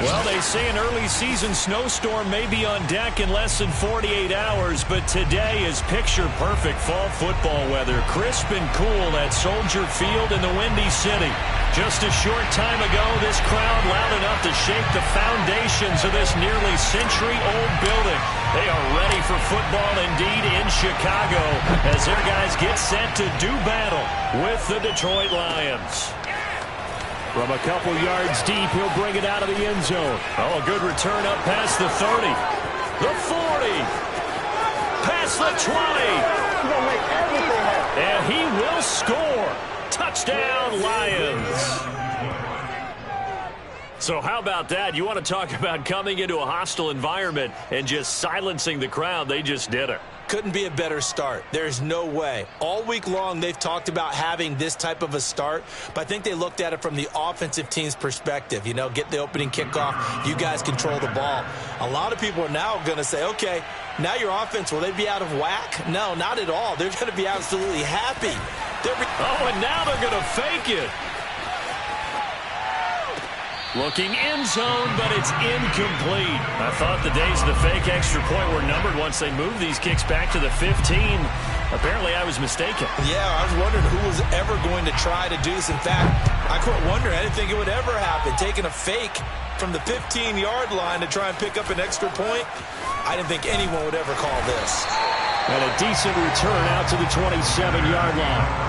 Well, they say an early season snowstorm may be on deck in less than 48 hours, but today is picture-perfect fall football weather. Crisp and cool at Soldier Field in the Windy City. Just a short time ago, this crowd loud enough to shake the foundations of this nearly century-old building. They are ready for football indeed in Chicago as their guys get set to do battle with the Detroit Lions. From a couple yards deep, he'll bring it out of the end zone. Oh, a good return up past the 30. The 40. Past the 20. And he will score. Touchdown, Lions. So how about that? You want to talk about coming into a hostile environment and just silencing the crowd. They just did it. Couldn't be a better start. There's no way. All week long, they've talked about having this type of a start, but I think they looked at it from the offensive team's perspective. You know, get the opening kickoff. You guys control the ball. A lot of people are now going to say, okay, now your offense, will they be out of whack? No, not at all. They're going to be absolutely happy. Oh, and now they're going to fake it. Looking end zone, but it's incomplete. I thought the days of the fake extra point were numbered once they moved these kicks back to the 15. Apparently, I was mistaken. Yeah, I was wondering who was ever going to try to do this. In fact, I quit wondering. I didn't think it would ever happen. Taking a fake from the 15-yard line to try and pick up an extra point, I didn't think anyone would ever call this. And a decent return out to the 27-yard line.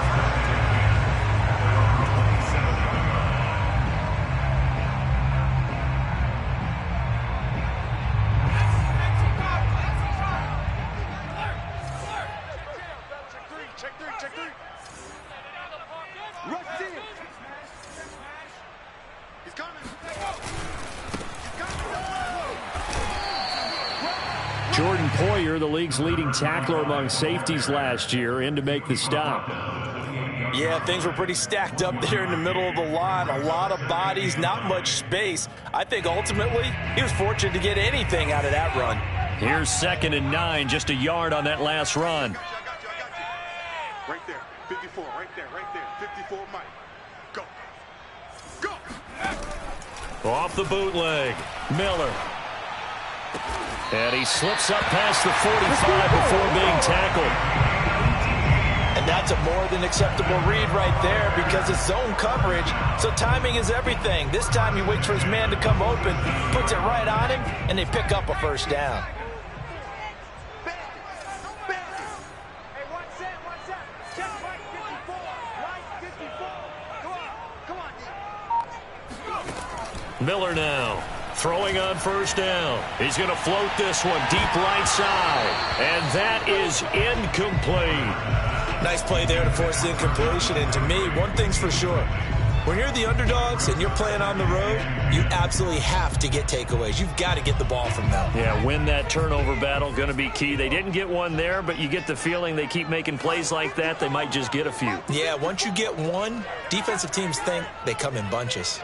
The league's leading tackler among safeties last year, in to make the stop. Yeah, things were pretty stacked up there in the middle of the line. A lot of bodies, not much space. I think ultimately he was fortunate to get anything out of that run. Here's 2nd and 9, just a yard on that last run. Right there, 54, right there, 54, Mike. Go. Go. Off the bootleg, Miller. And he slips up past the 45 before being tackled. And that's a more than acceptable read right there because it's zone coverage, so timing is everything. This time he waits for his man to come open, puts it right on him, and they pick up a first down. Miller now. Throwing on first down. He's going to float this one deep right side. And that is incomplete. Nice play there to force the incompletion. And to me, one thing's for sure. When you're the underdogs and you're playing on the road, you absolutely have to get takeaways. You've got to get the ball from them. Yeah, win that turnover battle. Going to be key. They didn't get one there, but you get the feeling they keep making plays like that. They might just get a few. Yeah, once you get one, defensive teams think they come in bunches.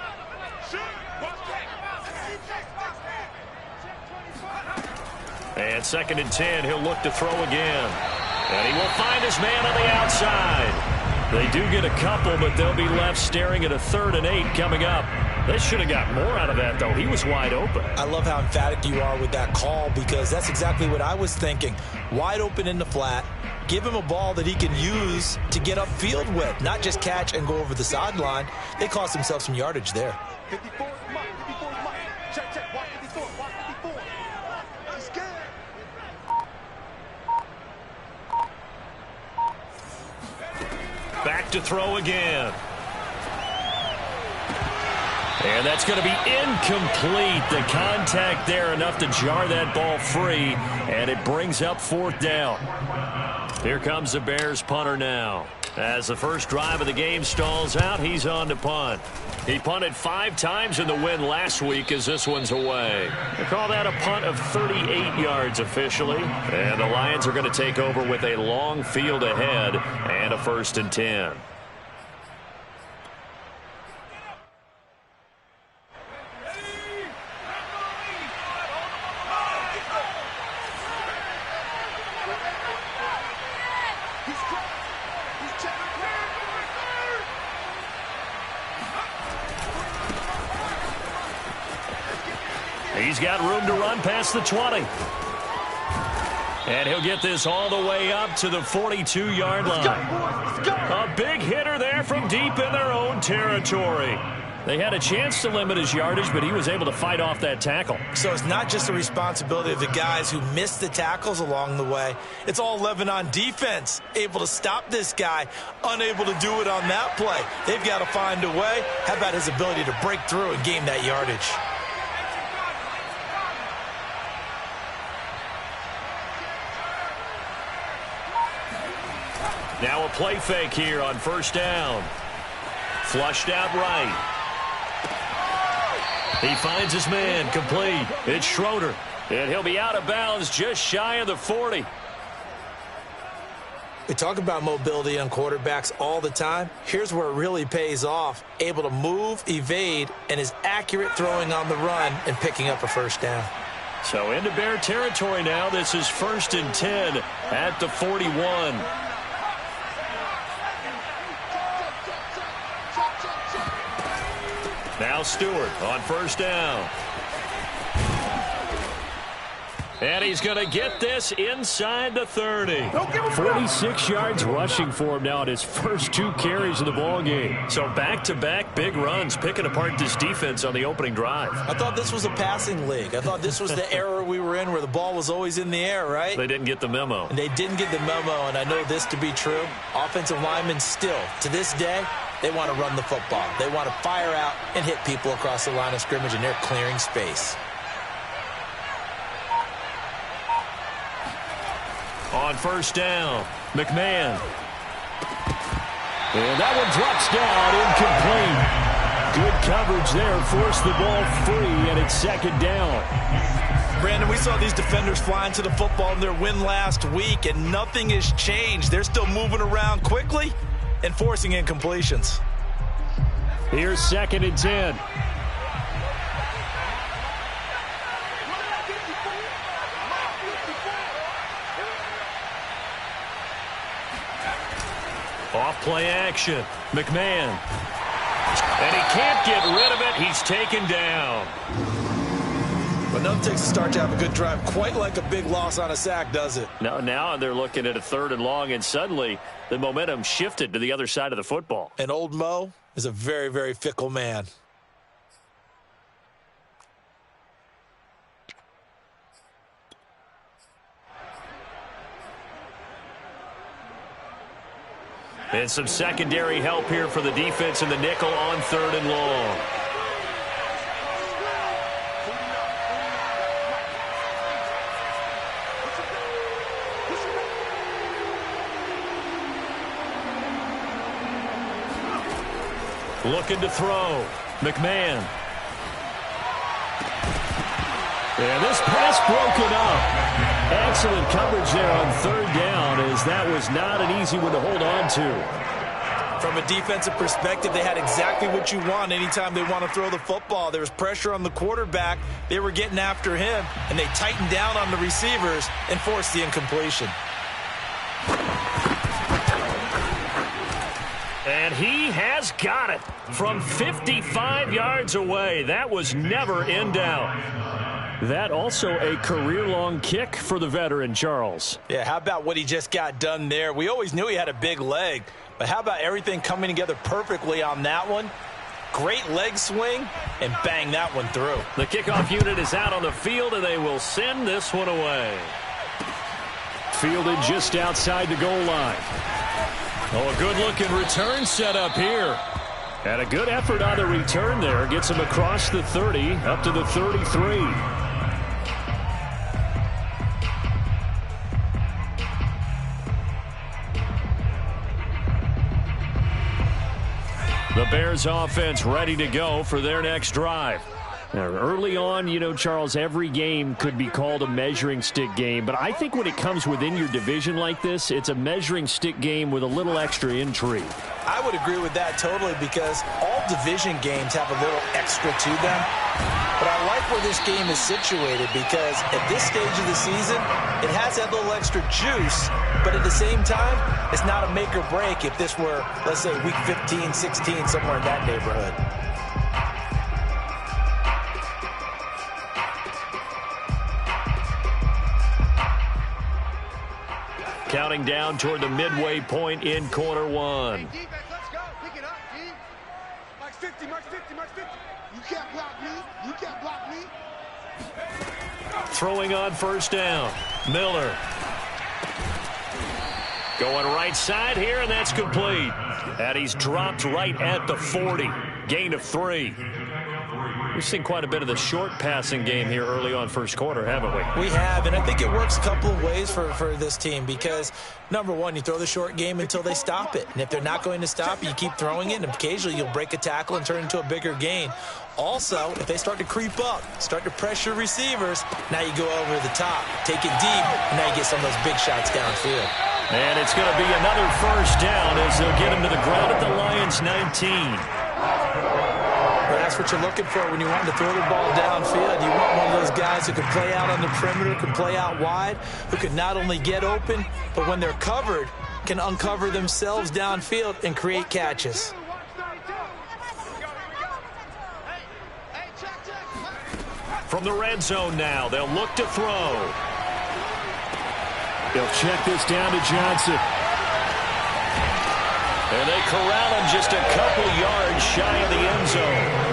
And 2nd and 10, he'll look to throw again. And he will find his man on the outside. They do get a couple, but they'll be left staring at a 3rd and 8 coming up. They should have got more out of that, though. He was wide open. I love how emphatic you are with that call because that's exactly what I was thinking. Wide open in the flat. Give him a ball that he can use to get upfield with, not just catch and go over the sideline. They cost themselves some yardage there. 54 Mike. Check. Watch 54. He's good. Back to throw again. And that's going to be incomplete. The contact there enough to jar that ball free, and it brings up 4th down. Here comes the Bears punter now. As the first drive of the game stalls out, he's on to punt. He punted 5 times in the win last week as this one's away. They call that a punt of 38 yards officially. And the Lions are going to take over with a long field ahead and a 1st and 10. He's got room to run past the 20. And he'll get this all the way up to the 42-yard line. A big hitter there from deep in their own territory. They had a chance to limit his yardage, but he was able to fight off that tackle. So it's not just the responsibility of the guys who missed the tackles along the way. It's all 11 on defense, able to stop this guy, unable to do it on that play. They've got to find a way. How about his ability to break through and gain that yardage? Now a play fake here on first down. Flushed out right. He finds his man, complete. It's Schroeder, and he'll be out of bounds just shy of the 40. We talk about mobility on quarterbacks all the time. Here's where it really pays off. Able to move, evade, and is accurate throwing on the run and picking up a first down. So into Bear territory now. This is 1st and 10 at the 41. Now Stewart on first down. And he's going to get this inside the 30. 46 yards rushing for him now at his first 2 carries of the ball game. So back-to-back big runs, picking apart this defense on the opening drive. I thought this was a passing league. I thought this was the era we were in where the ball was always in the air, right? They didn't get the memo. And they didn't get the memo, and I know this to be true. Offensive linemen still, to this day, they want to run the football. They want to fire out and hit people across the line of scrimmage, and they're clearing space. On first down, McMahon. And that one drops down, incomplete. Good coverage there, forced the ball free, and it's 2nd down. Brandon, we saw these defenders flying to the football in their win last week, and nothing has changed. They're still moving around quickly and forcing incompletions. Here's 2nd and 10. Off play action. McMahon. And he can't get rid of it. He's taken down. But nothing takes a start to have a good drive quite like a big loss on a sack, does it? No, now they're looking at a 3rd and long, and suddenly the momentum shifted to the other side of the football. And old Mo is a very, very fickle man. And some secondary help here for the defense in the nickel on 3rd and long. Looking to throw. McMahon. And this pass broken up. Excellent coverage there on 3rd down, as that was not an easy one to hold on to. From a defensive perspective, they had exactly what you want anytime they want to throw the football. There was pressure on the quarterback. They were getting after him, and they tightened down on the receivers and forced the incompletion. And he has got it from 55 yards away. That was never in doubt. That also a career-long kick for the veteran, Charles. Yeah, how about what he just got done there? We always knew he had a big leg, but how about everything coming together perfectly on that one? Great leg swing, and bang that one through. The kickoff unit is out on the field, and they will send this one away. Fielded just outside the goal line. Oh, a good-looking return set up here. And a good effort on the return there. Gets him across the 30, up to the 33. The Bears offense ready to go for their next drive. Now, early on, you know, Charles, every game could be called a measuring stick game. But I think when it comes within your division like this, it's a measuring stick game with a little extra intrigue. I would agree with that totally, because all division games have a little extra to them. But I like where this game is situated, because at this stage of the season, it has that little extra juice. But at the same time, it's not a make or break if this were, let's say, week 15, 16, somewhere in that neighborhood. Counting down toward the midway point in quarter one. Hey, defense, let's go. Pick it up, D. Max 50, Max 50, Max 50. You can't block me. You can't block me. Throwing on first down. Miller. Going right side here, and that's complete. And he's dropped right at the 40. Gain of 3. We've seen quite a bit of the short passing game here early on first quarter, haven't we? We have, and I think it works a couple of ways for this team because, number one, you throw the short game until they stop it. And if they're not going to stop it, you keep throwing it, and occasionally you'll break a tackle and turn it into a bigger gain. Also, if they start to creep up, start to pressure receivers, now you go over the top, take it deep, and now you get some of those big shots downfield. And it's going to be another first down as they'll get him to the ground at the Lions' 19. Well, that's what you're looking for when you want to throw the ball downfield. You want one of those guys who can play out on the perimeter, can play out wide, who can not only get open, but when they're covered, can uncover themselves downfield and create catches. From the red zone now, they'll look to throw. They'll check this down to Johnson. And they corral him just a couple yards shy of the end zone.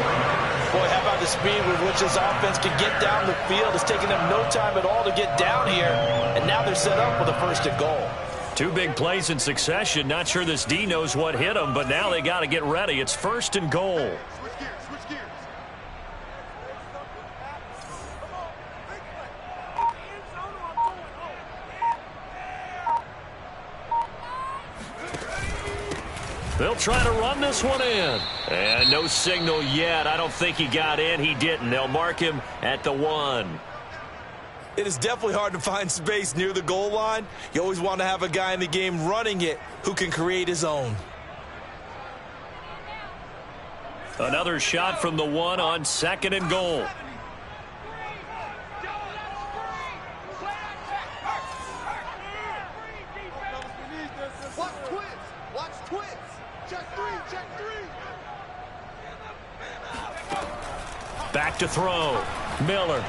Boy, how about the speed with which this offense can get down the field? It's taking them no time at all to get down here, and now they're set up with a first and goal. 2 big plays in succession. Not sure this D knows what hit them, but now they got to get ready. It's first and goal. Switch gears, switch gears. They'll try to run this one in. And no signal yet. I don't think he got in. He didn't. They'll mark him at the 1. It is definitely hard to find space near the goal line. You always want to have a guy in the game running it who can create his own. Another shot from the 1 on second and goal. Watch twins. Watch twins. Check 3, check 3. Back to throw. Miller.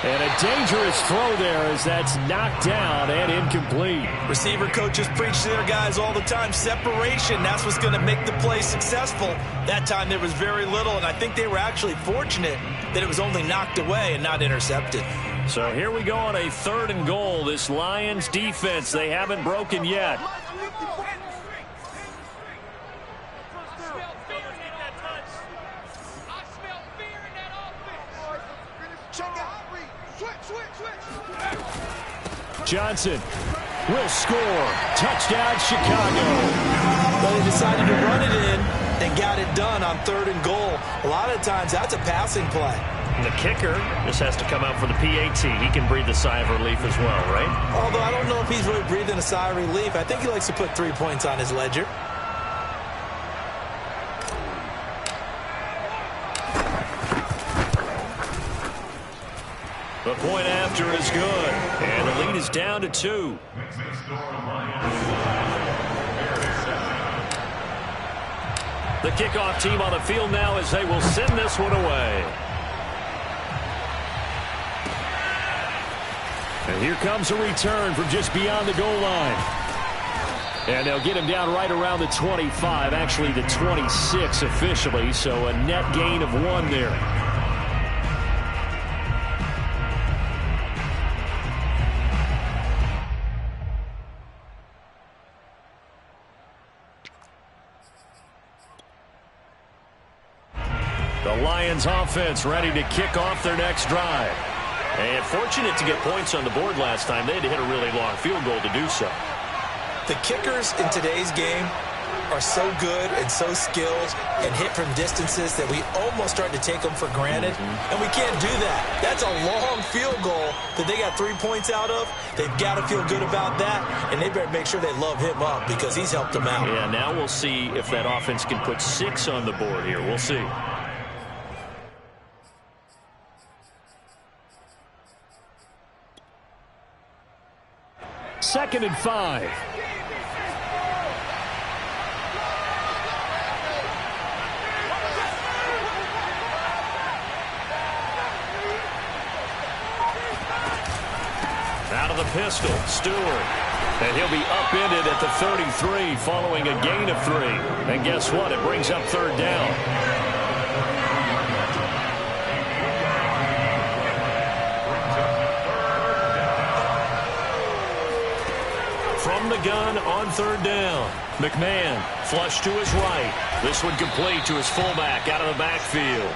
And a dangerous throw there as that's knocked down and incomplete. Receiver coaches preach to their guys all the time. Separation, that's what's going to make the play successful. That time there was very little, and I think they were actually fortunate that it was only knocked away and not intercepted. So here we go on a 3rd and goal. This Lions defense, they haven't broken yet. Johnson will score. Touchdown, Chicago. Well, they decided to run it in and got it done on 3rd and goal. A lot of times that's a passing play. And the kicker just has to come out for the PAT. He can breathe a sigh of relief as well, right? Although I don't know if he's really breathing a sigh of relief. I think he likes to put 3 points on his ledger. The point after is good. And the lead is down to 2. The kickoff team on the field now as they will send this one away. And here comes a return from just beyond the goal line. And they'll get him down right around the 25, actually the 26 officially, so a net gain of 1 there. The Lions offense ready to kick off their next drive. And fortunate to get points on the board last time. They had to hit a really long field goal to do so. The kickers in today's game are so good and so skilled and hit from distances that we almost start to take them for granted. And we can't do that. That's a long field goal that they got 3 points out of. They've got to feel good about that, and they better make sure they love him up because he's helped them out. Yeah, now we'll see if that offense can put 6 on the board here. We'll see. Second and 5. Out of the pistol, Stewart. And he'll be upended at the 33 following a gain of 3. And guess what? It brings up third down. From the gun on third down. McMahon flush to his right. This one complete to his fullback out of the backfield.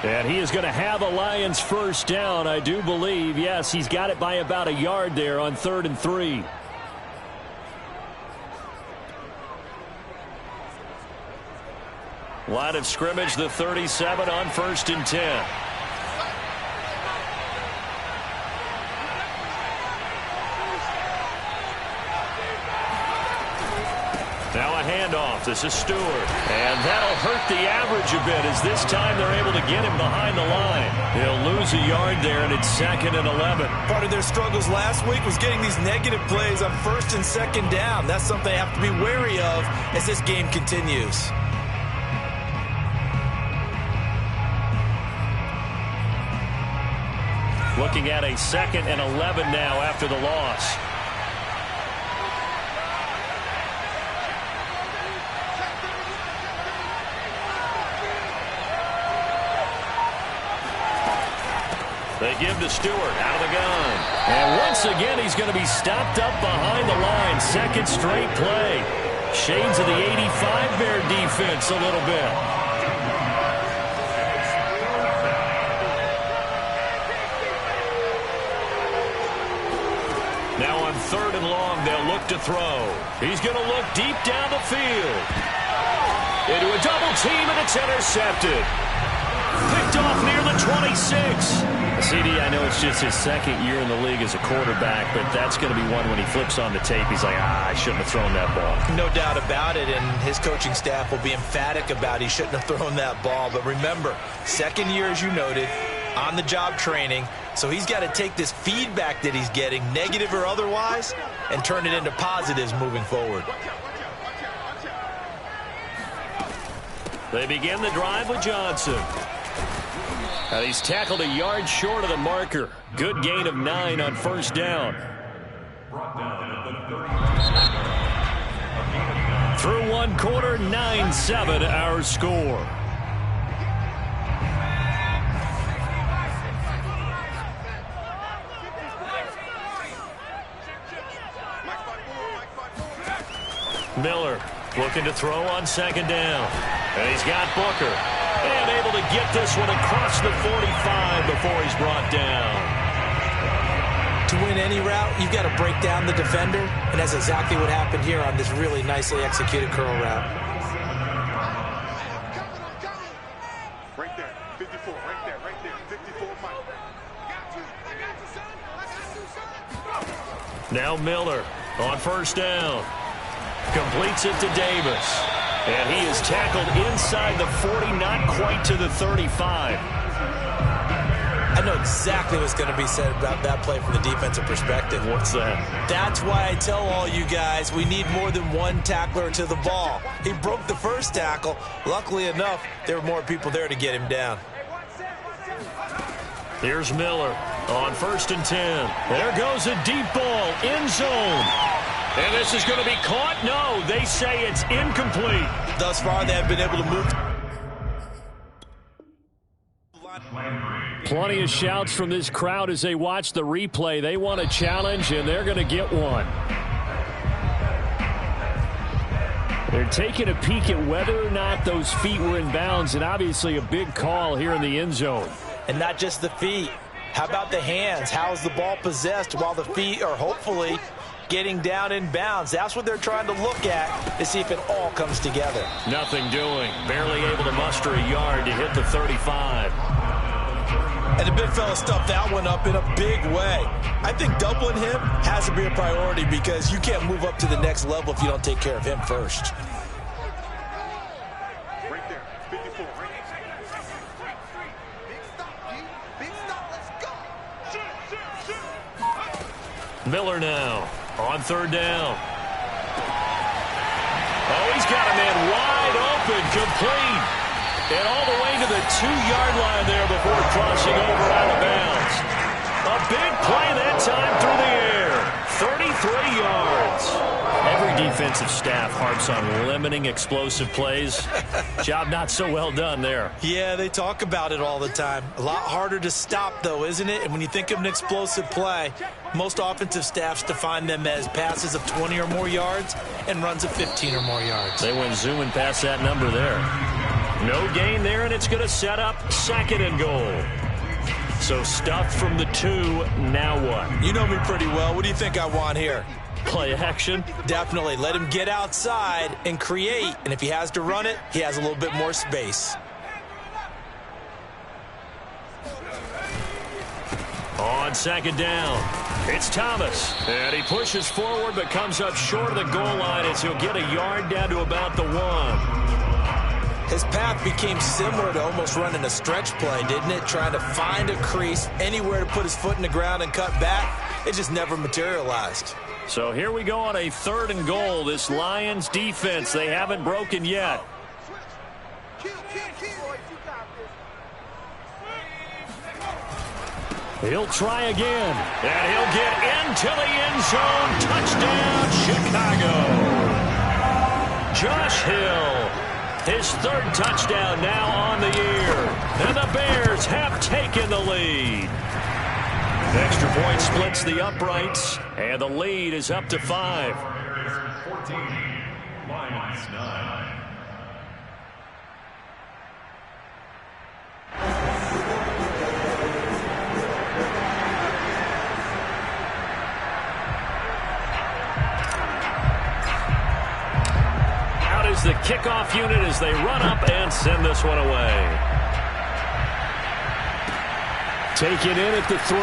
And he is going to have a Lions first down, I do believe. Yes, he's got it by about a yard there on 3rd and 3. Line of scrimmage, the 37 on 1st and 10. Now a handoff. This is Stewart. And that'll hurt the average a bit as this time they're able to get him behind the line. He'll lose a yard there, and it's 2nd and 11. Part of their struggles last week was getting these negative plays on 1st and 2nd down. That's something they have to be wary of as this game continues. Looking at a 2nd and 11 now after the loss. They give to Stewart out of the gun. And once again, he's going to be stopped up behind the line. 2nd straight play. Shades of the 85 Bear defense a little bit. Now on 3rd and long, they'll look to throw. He's going to look deep down the field. Into a double team, and it's intercepted. Picked off near the 26. CD, I know it's just his 2nd year in the league as a quarterback, but that's going to be one when he flips on the tape. He's like, I shouldn't have thrown that ball. No doubt about it, and his coaching staff will be emphatic about he shouldn't have thrown that ball. But remember, 2nd year, as you noted, on-the-job training, so he's got to take this feedback that he's getting, negative or otherwise, and turn it into positives moving forward. They begin the drive with Johnson. And he's tackled a yard short of the marker. Good gain of 9 on 1st down. Through 1 quarter, 9-7 our score. Miller looking to throw on 2nd down. And he's got Booker. And able to get this one across the 45 before he's brought down. To win any route, you've got to break down the defender, and that's exactly what happened here on this really nicely executed curl route. Right there, 54, right there, 54, Mike. Now Miller on 1st down. Completes it to Davis. And he is tackled inside the 40, not quite to the 35. I know exactly what's going to be said about that play from the defensive perspective. What's that? That's why I tell all you guys we need more than one tackler to the ball. He broke the first tackle. Luckily enough, there were more people there to get him down. Here's Miller on 1st and 10. There goes a deep ball, end zone. And this is going to be caught? No, they say it's incomplete. Thus far, they have been able to move. Plenty of shouts from this crowd as they watch the replay. They want a challenge, and they're going to get one. They're taking a peek at whether or not those feet were in bounds, and obviously a big call here in the end zone. And not just the feet. How about the hands? How is the ball possessed while the feet are hopefully getting down in bounds? That's what they're trying to look at to see if it all comes together. Nothing doing. Barely able to muster a yard to hit the 35. And the big fella stuffed that one up in a big way. I think doubling him has to be a priority because you can't move up to the next level if you don't take care of him first. Right there, 54, right there. Big stop, G. Big stop, let's go. Shoot. Miller now on 3rd down. Oh, he's got a man wide open, complete. And all the way to the 2-yard line there before crossing over out of bounds. A big play that time through the air. 33 yards. defensive staff harps on limiting explosive plays. Job not so well done there. Yeah, they talk about it all the time. A lot harder to stop, though, isn't it? And when you think of an explosive play, most offensive staffs define them as passes of 20 or more yards and runs of 15 or more yards. They went zooming past that number there. No gain there, and it's going to set up 2nd and goal. So stuffed from the 2, now what? You know me pretty well. What do you think I want here? Play action? Definitely. Let him get outside and create. And if he has to run it, he has a little bit more space. On 2nd down, it's Thomas. And he pushes forward but comes up short of the goal line as he'll get a yard down to about the 1. His path became similar to almost running a stretch play, didn't it? Trying to find a crease, anywhere to put his foot in the ground and cut back. It just never materialized. So here we go on a 3rd and goal. This Lions defense, they haven't broken yet. He'll try again, and he'll get into the end zone. Touchdown, Chicago. Josh Hill, his 3rd touchdown now on the year. And the Bears have taken the lead. Extra point splits the uprights, and the lead is up to 5. 14, Lions 9. The kickoff unit as they run up and send this one away. Taken in at the 3.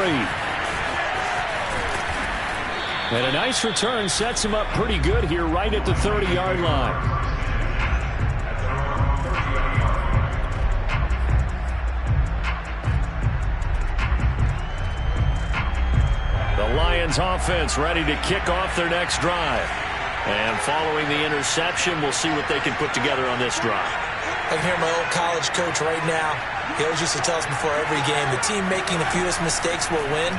And a nice return sets him up pretty good here right at the 30-yard line. The Lions offense ready to kick off their next drive. And following the interception, we'll see what they can put together on this drive. I can hear my old college coach right now. He always used to tell us before every game, the team making the fewest mistakes will win.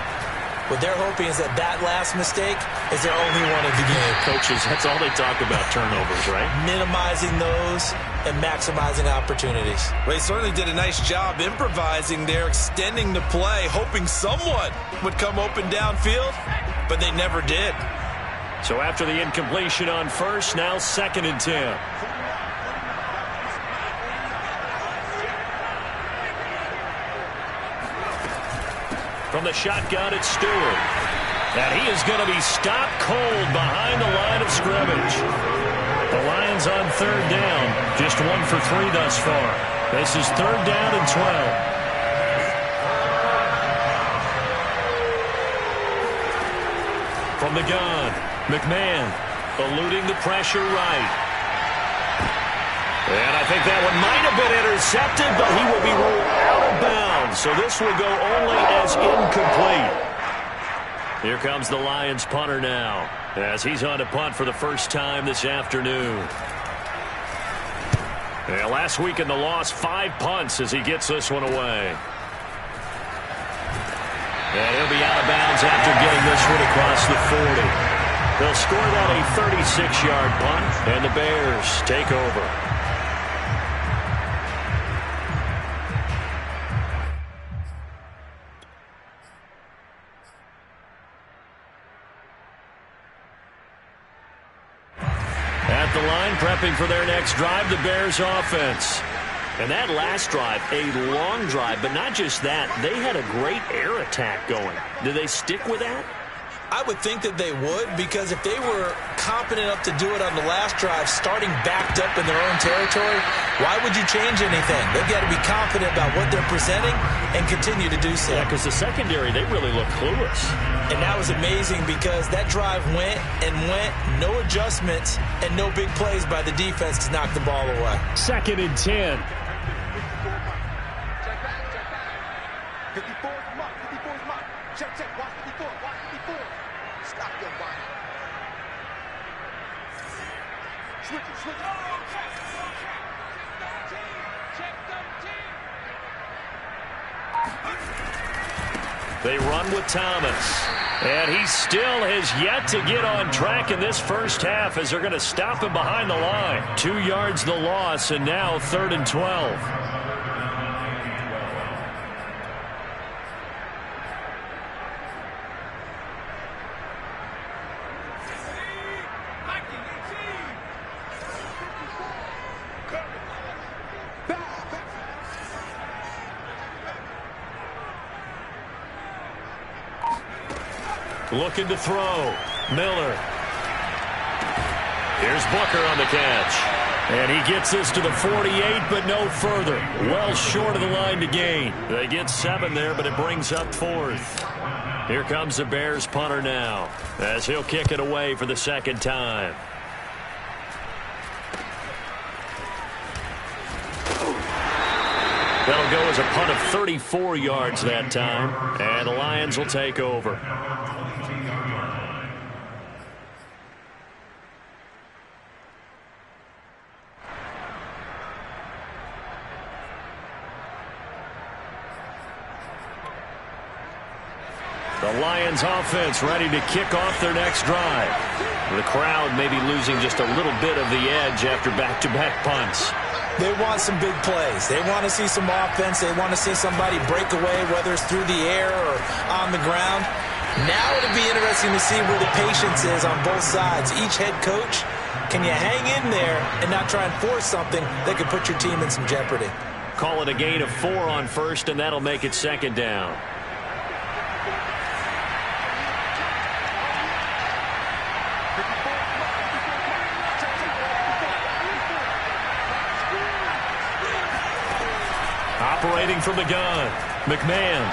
What they're hoping is that last mistake is their only one of the game. Coaches, that's all they talk about, turnovers, right? Minimizing those and maximizing opportunities. Well, he certainly did a nice job improvising there, extending the play, hoping someone would come open downfield, but they never did. So after the incompletion on 1st, now 2nd and 10. From the shotgun, it's Stewart. And he is going to be stopped cold behind the line of scrimmage. The Lions on 3rd down, just 1 for 3 thus far. This is 3rd down and 12. From the gun, McMahon eluding the pressure right. And I think that one might have been intercepted, but he will be ruled out of bounds. So this will go only as incomplete. Here comes the Lions punter now, as he's on to punt for the first time this afternoon. And last week in the loss, 5 punts as he gets this one away. And he'll be out of bounds after getting this one across the 40. They'll score that a 36-yard punt, and the Bears take over. At the line, prepping for their next drive, the Bears offense. And that last drive, a long drive, but not just that. They had a great air attack going. Do they stick with that? I would think that they would, because if they were confident enough to do it on the last drive, starting backed up in their own territory, why would you change anything? They've got to be confident about what they're presenting and continue to do so. Yeah, because the secondary, they really look clueless. And that was amazing because that drive went and went, no adjustments, and no big plays by the defense to knock the ball away. 2nd and 10. 54's mark, 54's mark. Check, watch 54, watch 54. Stop your body. Switch it. Check 13. They run with Thomas. And he still has yet to get on track in this first half as they're going to stop him behind the line. 2 yards the loss, and now 3rd and 12. Looking to throw. Miller. Here's Booker on the catch. And he gets this to the 48, but no further. Well short of the line to gain. They get 7 there, but it brings up 4th. Here comes the Bears punter now, as he'll kick it away for the 2nd time. That'll go as a punt of 34 yards that time, and the Lions will take over. The Lions offense ready to kick off their next drive. The crowd may be losing just a little bit of the edge after back-to-back punts. They want some big plays. They want to see some offense. They want to see somebody break away, whether it's through the air or on the ground. Now it'll be interesting to see where the patience is on both sides. Each head coach, can you hang in there and not try and force something that could put your team in some jeopardy? Call it a gain of 4 on 1st, and that'll make it 2nd down. Operating from the gun, McMahon.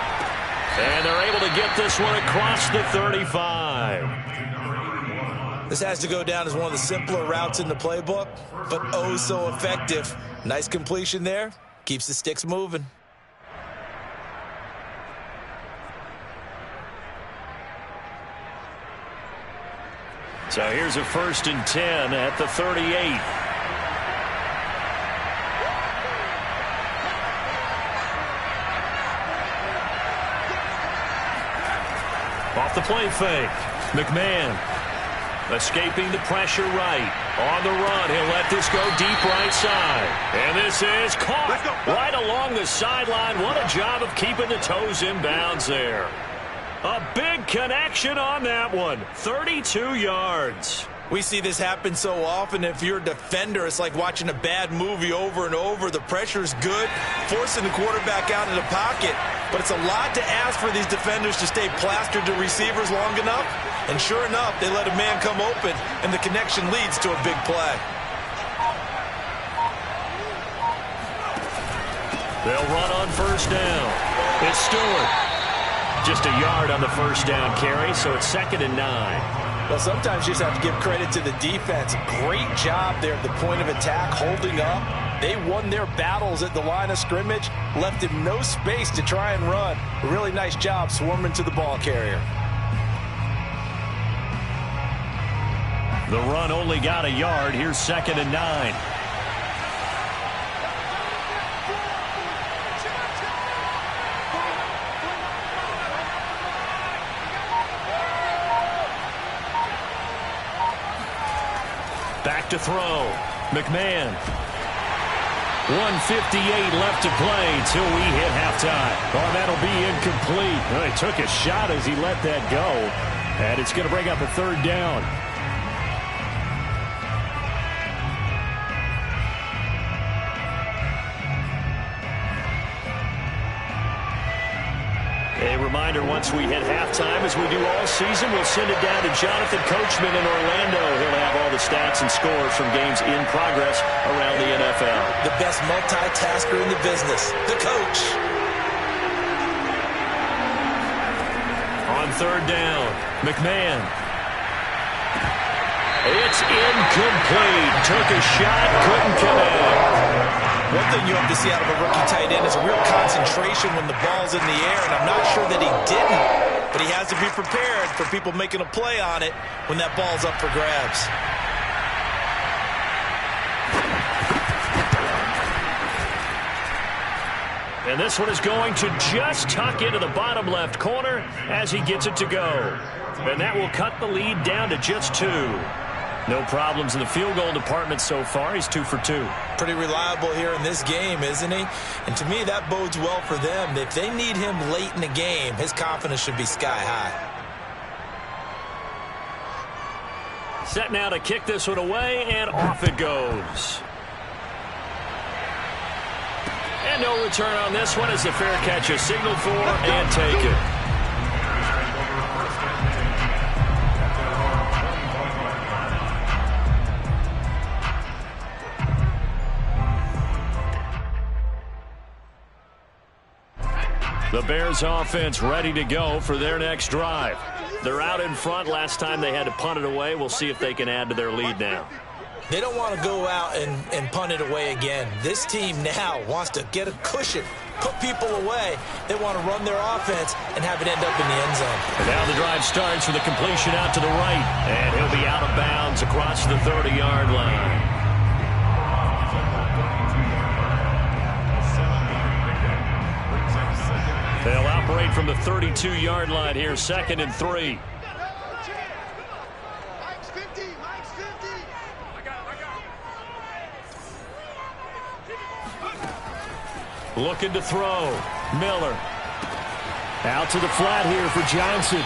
And they're able to get this one across the 35. This has to go down as one of the simpler routes in the playbook, but oh so effective. Nice completion there. Keeps the sticks moving. So here's a 1st and 10 at the 38. Off the play fake. McMahon escaping the pressure right. On the run, he'll let this go deep right side. And this is caught right along the sideline. What a job of keeping the toes in bounds there. A big connection on that one. 32 yards. We see this happen so often. If you're a defender, it's like watching a bad movie over and over. The pressure's good, forcing the quarterback out of the pocket. But it's a lot to ask for these defenders to stay plastered to receivers long enough. And sure enough, they let a man come open, and the connection leads to a big play. They'll run on 1st down. It's Stewart. Just a yard on the 1st down carry, so it's 2nd and 9. Well, sometimes you just have to give credit to the defense. Great job there at the point of attack, holding up. They won their battles at the line of scrimmage, left him no space to try and run. A really nice job swarming to the ball carrier. The run only got a yard. Here's 2nd and 9. Back to throw. McMahon. 1:58 left to play till we hit halftime. Oh, that'll be incomplete. Well, he took a shot as he let that go. And it's going to bring up a 3rd down. A reminder, once we hit halftime, as we do all season, we'll send it down to Jonathan Coachman in Orlando. He'll have all the stats and scores from games in progress around the NFL. The best multitasker in the business, the coach. On 3rd down, McMahon. It's incomplete. Took a shot, couldn't connect. One thing you have to see out of a rookie tight end is a real concentration when the ball's in the air, and I'm not sure that he didn't, but he has to be prepared for people making a play on it when that ball's up for grabs. And this one is going to just tuck into the bottom left corner as he gets it to go. And that will cut the lead down to just 2. No problems in the field goal department so far. He's 2 for 2. Pretty reliable here in this game, isn't he? And to me, that bodes well for them. If they need him late in the game, his confidence should be sky high. Set now to kick this one away, and off it goes. And no return on this one as the fair catch is signaled for and taken. The Bears offense ready to go for their next drive. They're out in front. Last time they had to punt it away. We'll see if they can add to their lead now. They don't want to go out and punt it away again. This team now wants to get a cushion, put people away. They want to run their offense and have it end up in the end zone. And now the drive starts with a completion out to the right. And he'll be out of bounds across the 30-yard line. They'll operate from the 32-yard line here, 2nd and 3. Looking to throw. Miller. Out to the flat here for Johnson.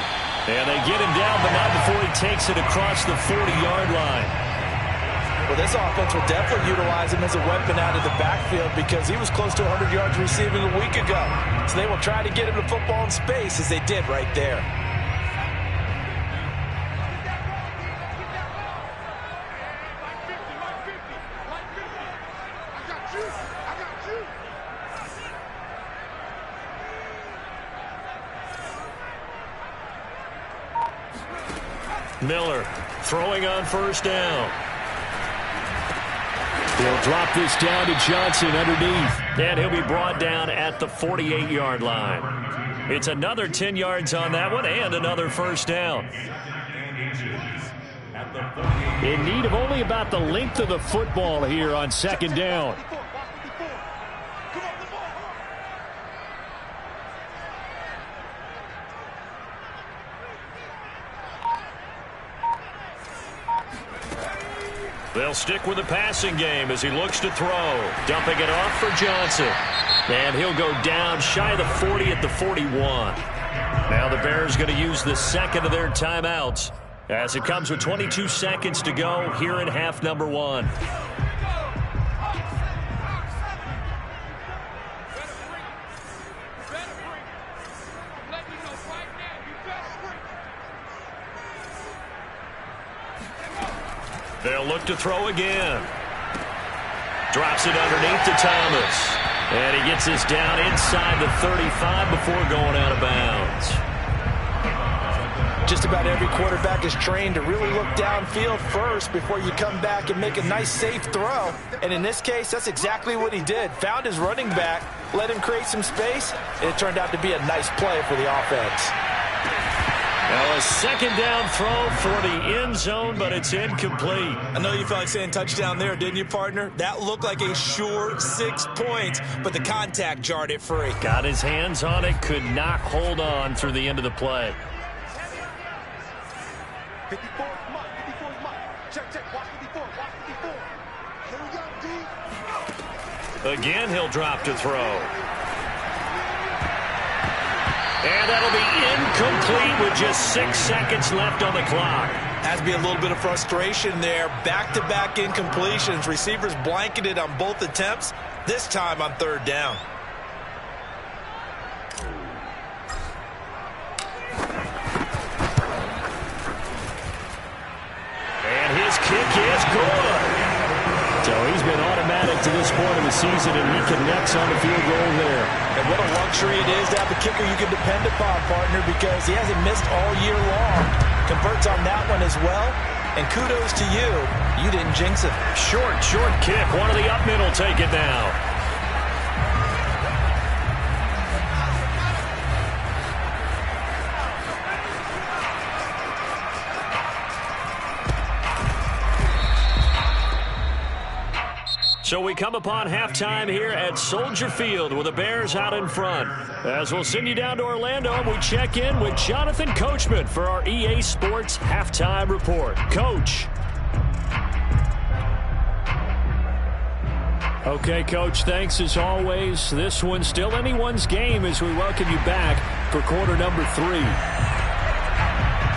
And they get him down, but not before he takes it across the 40-yard line. Well, this offense will definitely utilize him as a weapon out of the backfield because he was close to 100 yards receiving a week ago. So they will try to get him the football in space as they did right there. Miller throwing on first down. He'll drop this down to Johnson underneath. And he'll be brought down at the 48-yard line. It's another 10 yards on that one and another first down. In need of only about the length of the football here on 2nd down. They'll stick with the passing game as he looks to throw. Dumping it off for Johnson. And he'll go down shy of the 40 at the 41. Now the Bears going to use the second of their timeouts as it comes with 22 seconds to go here in half number 1. They'll look to throw again. Drops it underneath to Thomas. And he gets this down inside the 35 before going out of bounds. Just about every quarterback is trained to really look downfield first before you come back and make a nice, safe throw. And in this case, that's exactly what he did. Found his running back, let him create some space, and it turned out to be a nice play for the offense. Now a second down throw for the end zone, but it's incomplete. I know you felt like saying touchdown there, didn't you, partner? That looked like a sure 6 points, but the contact jarred it free. Got his hands on it, could not hold on through the end of the play. 54 is mine. 54 is mine. Check. Watch 54. Watch 54. Here we go, D. Again, he'll drop to throw. And that'll be incomplete with just 6 seconds left on the clock. Has to be a little bit of frustration there. Back-to-back incompletions. Receivers blanketed on both attempts, this time on 3rd down. And his kick is good. So he's been automatic to this point of the season, and he connects on the field goal there. And what a luxury it is to have a kicker you can depend upon, partner, because he hasn't missed all year long. Converts on that one as well. And kudos to you. You didn't jinx it. Short kick. One of the up mid will take it now. So we come upon halftime here at Soldier Field with the Bears out in front. As we'll send you down to Orlando, and we check in with Jonathan Coachman for our EA Sports Halftime Report. Coach. Okay, Coach, thanks as always. This one's still anyone's game as we welcome you back for quarter number 3.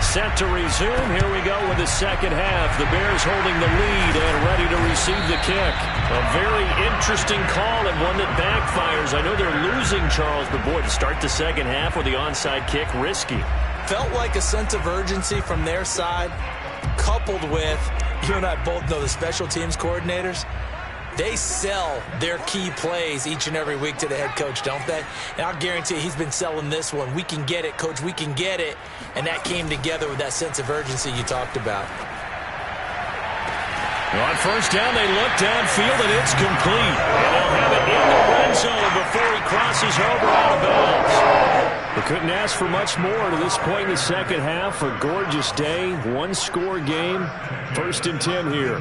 Set to resume. Here we go with the second half. The Bears holding the lead and ready to receive the kick. A very interesting call and one that backfires. I know they're losing, Charles, but boy, to start the second half with the onside kick, risky. Felt like a sense of urgency from their side, coupled with, you and I both know the special teams coordinators. They sell their key plays each and every week to the head coach, don't they? And I'll guarantee you he's been selling this one. We can get it, Coach. We can get it. And that came together with that sense of urgency you talked about. On first down, they look downfield, and it's complete. And they'll have it in the red zone before he crosses over out of bounds. We couldn't ask for much more to this point in the second half. A gorgeous day, one-score game. 1st and 10 here.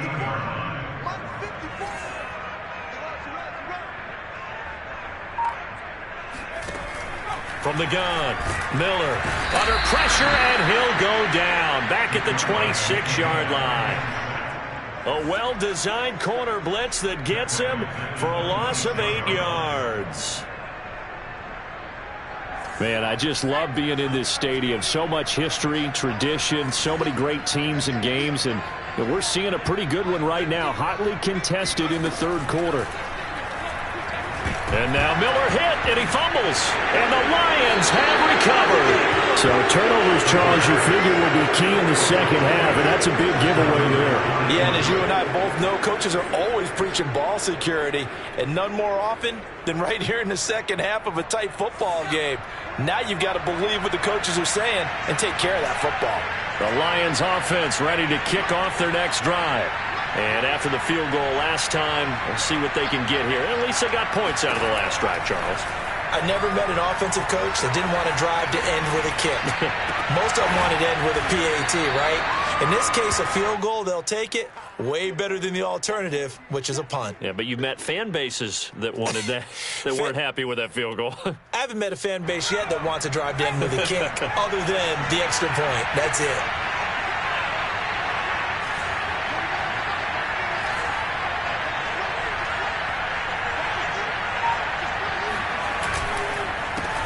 From the gun, Miller under pressure, and he'll go down back at the 26-yard line. A well-designed corner blitz that gets him for a loss of 8 yards. Man, I just love being in this stadium. So much history, tradition, so many great teams and games, and we're seeing a pretty good one right now, hotly contested in the third quarter. And now Miller hit, and he fumbles. And the Lions have recovered. So turnovers, Charles, you figure will be key in the second half, and that's a big giveaway there. Yeah, and as you and I both know, coaches are always preaching ball security, and none more often than right here in the second half of a tight football game. Now you've got to believe what the coaches are saying and take care of that football. The Lions offense ready to kick off their next drive. And after the field goal last time, we'll see what they can get here. At least they got points out of the last drive, Charles. I never met an offensive coach that didn't want to drive to end with a kick. Most of them wanted to end with a PAT, right? In this case, a field goal, they'll take it. Way better than the alternative, which is a punt. Yeah, but you've met fan bases that wanted that, that weren't happy with that field goal. I haven't met a fan base yet that wants to drive to end with a kick other than the extra point. That's it.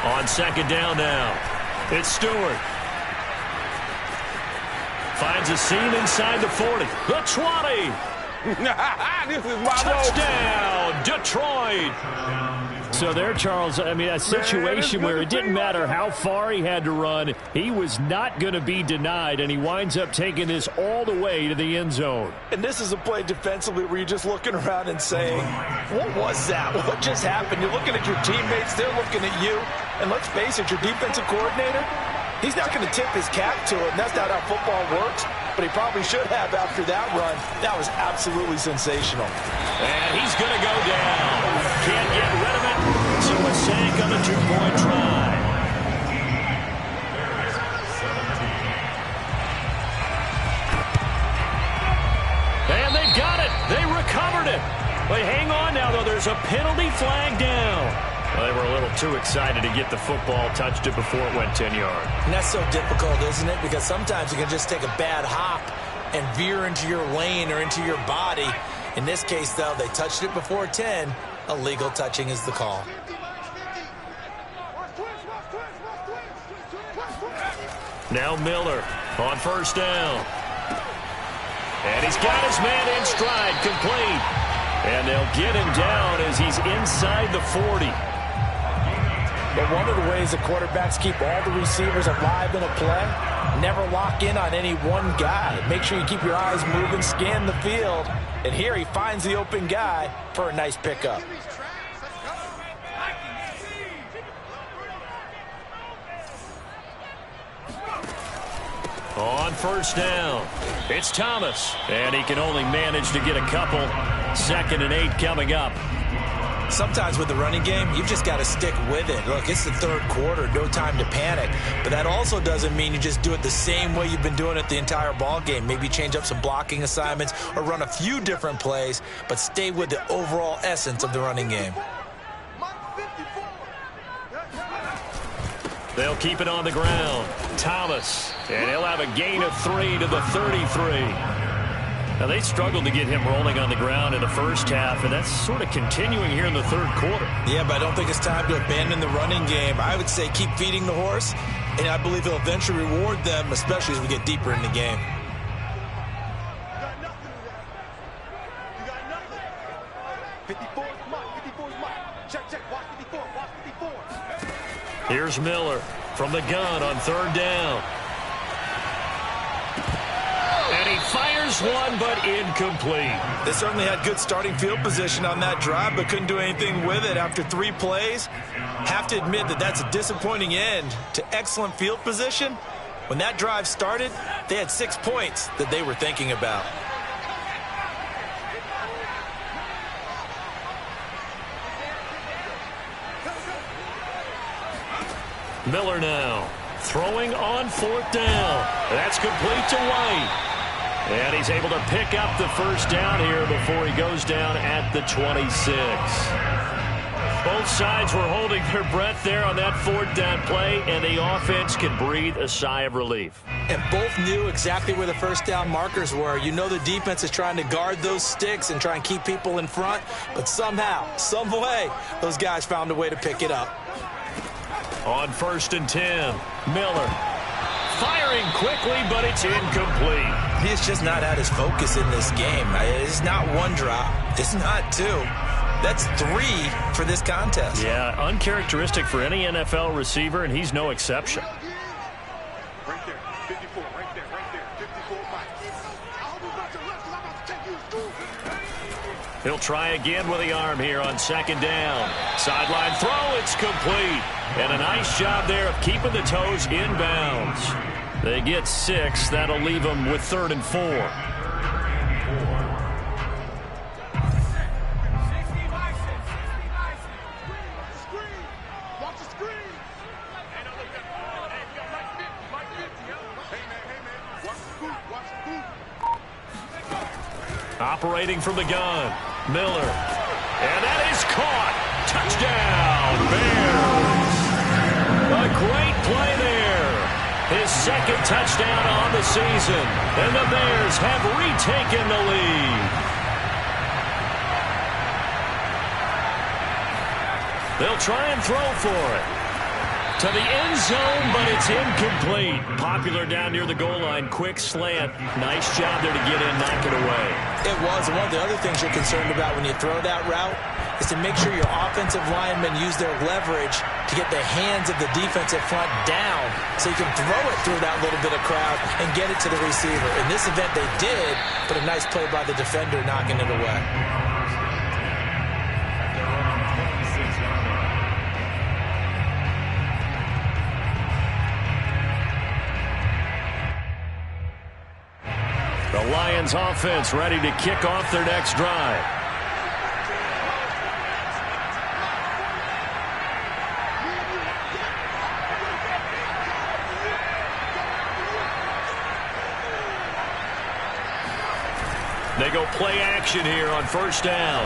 On second down now, it's Stewart. Finds a seam inside the 40. The 20. This is my Touchdown, Detroit. So there, Charles, I mean, a situation where it didn't matter how far he had to run. He was not going to be denied, and he winds up taking this all the way to the end zone. And this is a play defensively where you're just looking around and saying, what was that? What just happened? You're looking at your teammates. They're looking at you. And let's face it, your defensive coordinator, he's not going to tip his cap to it. And that's not how football works. But he probably should have after that run. That was absolutely sensational. And he's going to go down. Can't get rid of it. So a sack on the two-point try. And they've got it. They recovered it. But hang on now, though. There's a penalty flag down. Well, they were a little too excited to get the football, touched it before it went 10 yards. And that's so difficult, isn't it? Because sometimes you can just take a bad hop and veer into your lane or into your body. In this case, though, they touched it before 10. Illegal touching is the call. Now Miller on first down. And he's got his man in stride, complete. And they'll get him down as he's inside the 40. But one of the ways the quarterbacks keep all the receivers alive in a play, never lock in on any one guy. Make sure you keep your eyes moving, scan the field. And here he finds the open guy for a nice pickup. On first down, it's Thomas. And he can only manage to get a couple. 2nd and 8 coming up. sometimes with the running game, you've just got to stick with it. Look, it's the third quarter, no time to panic. But that also doesn't mean you just do it the same way you've been doing it the entire ball game. Maybe change up some blocking assignments or run a few different plays, but stay with the overall essence of the running game. They'll keep it on the ground. Thomas, and he'll have a gain of 3 to the 33. Now, they struggled to get him rolling on the ground in the first half, and that's sort of continuing here in the third quarter. Yeah, but I don't think it's time to abandon the running game. I would say keep feeding the horse, and I believe he'll eventually reward them, especially as we get deeper in the game. You got nothing. 54 is Mike. 54 is Mike. Check, check. Watch 54. Watch 54. Here's Miller from the gun on third down. And he fires one, but incomplete. They certainly had good starting field position on that drive, but couldn't do anything with it after 3 plays. Have to admit that that's a disappointing end to excellent field position. When that drive started, they had 6 points that they were thinking about. Miller now throwing on fourth down. That's complete to White. And he's able to pick up the first down here before he goes down at the 26. Both sides were holding their breath there on that fourth down play, and the offense can breathe a sigh of relief. And both knew exactly where the first down markers were. You know the defense is trying to guard those sticks and try and keep people in front, but somehow, some way, those guys found a way to pick it up. On 1st and 10, Miller firing quickly, but it's incomplete. He's just not at his focus in this game. It's not 1 drop. It's not 2. That's 3 for this contest. Yeah, uncharacteristic for any NFL receiver, and he's no exception. Right there. 54. Right there. Right there. 54 Mike. I hope you got your left, 'cause I'm about to take you to school. He'll try again with the arm here on 2nd down. Sideline throw, it's complete. And a nice job there of keeping the toes in bounds. They get 6. That'll leave them with 3rd and 4. Watch the screen. Hey, now look at that. Hey, we got Mike 50, huh? Hey, man. Watch the scoop. Watch the scoop. Operating from the gun, Miller. And that is caught. Touchdown, Bears. A great play there. His 2nd touchdown on the season. And the Bears have retaken the lead. They'll try and throw for it. To the end zone, but it's incomplete. Popular down near the goal line. Quick slant. Nice job there to get in, knock it away. It was. And one of the other things you're concerned about when you throw that route is to make sure your offensive linemen use their leverage to get the hands of the defensive front down so you can throw it through that little bit of crowd and get it to the receiver. In this event, they did, but a nice play by the defender knocking it away. The Lions offense ready to kick off their next drive. They go play action here on 1st down.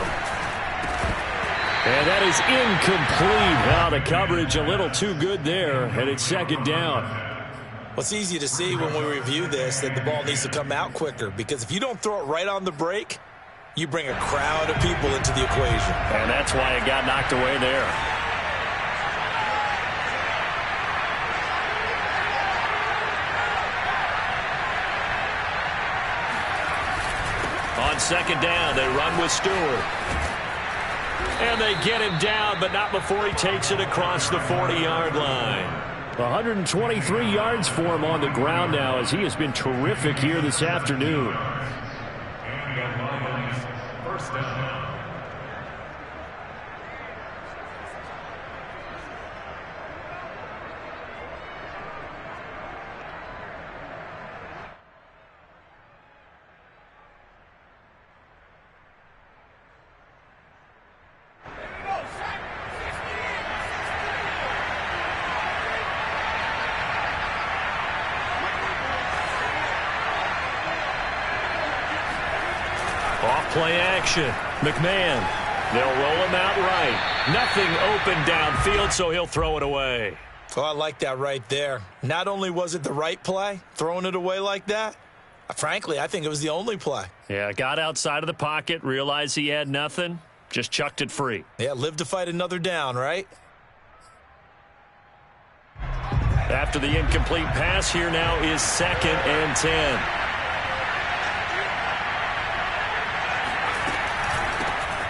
And that is incomplete. Now the coverage a little too good there, and it's 2nd down. Well, it's easy to see when we review this that the ball needs to come out quicker, because if you don't throw it right on the break, you bring a crowd of people into the equation. And that's why it got knocked away there. On 2nd down, they run with Stewart. And they get him down, but not before he takes it across the 40-yard line. 123 yards for him on the ground now, as he has been terrific here this afternoon. First down. Play action. McMahon. They'll roll him out right. Nothing open downfield, so he'll throw it away. Oh, I like that right there. Not only was it the right play, throwing it away like that, frankly, I think it was the only play. Yeah, got outside of the pocket, realized he had nothing, just chucked it free. Yeah, live to fight another down, right? After the incomplete pass, here now is 2nd and 10.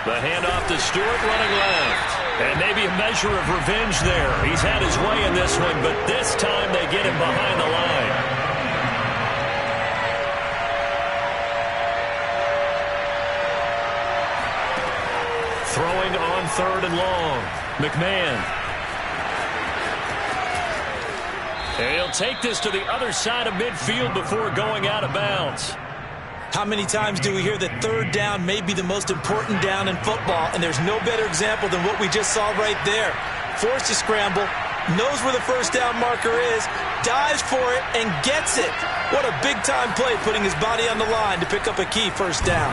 The handoff to Stewart running left. And maybe a measure of revenge there. He's had his way in this one, but this time they get him behind the line. Throwing on 3rd and long. McMahon. And he'll take this to the other side of midfield before going out of bounds. How many times do we hear that 3rd down may be the most important down in football, and there's no better example than what we just saw right there. Forced to scramble, knows where the 1st down marker is, dives for it, and gets it. What a big-time play, putting his body on the line to pick up a key 1st down.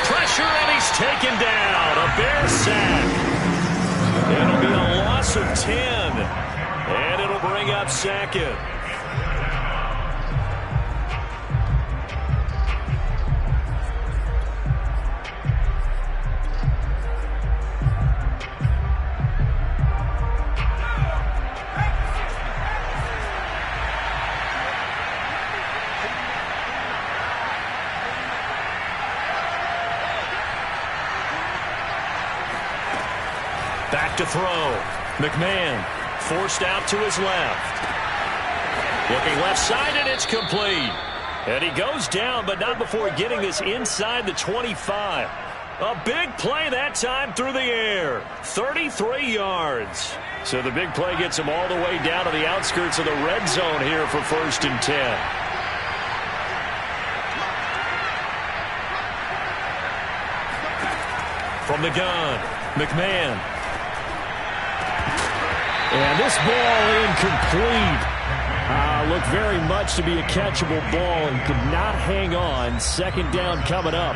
Pressure, and he's taken down. A Bear sack. It'll be a loss of 10, and it'll bring up 2nd. Back to throw. McMahon forced out to his left. Looking left side, and it's complete. And he goes down, but not before getting this inside the 25. A big play that time through the air. 33 yards. So the big play gets him all the way down to the outskirts of the red zone here for 1st and 10. From the gun, McMahon. And this ball incomplete. Looked very much to be a catchable ball and could not hang on. 2nd down coming up.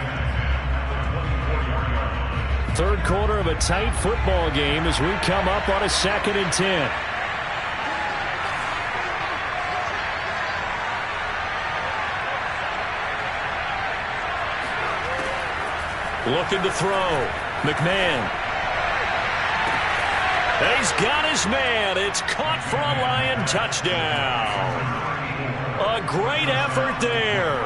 3rd quarter of a tight football game as we come up on a 2nd and 10. Looking to throw. McMahon. He's got his man. It's caught for a Lion touchdown. A great effort there.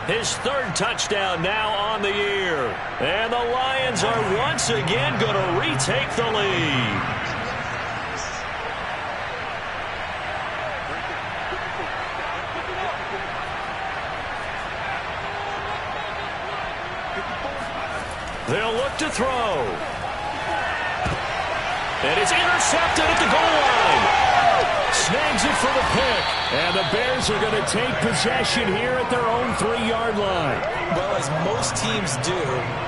His 3rd touchdown now on the year. And the Lions are once again going to retake the lead. They'll look to throw. And it's intercepted at the goal line. Snags it for the pick. And the Bears are going to take possession here at their own 3-yard line. Well, as most teams do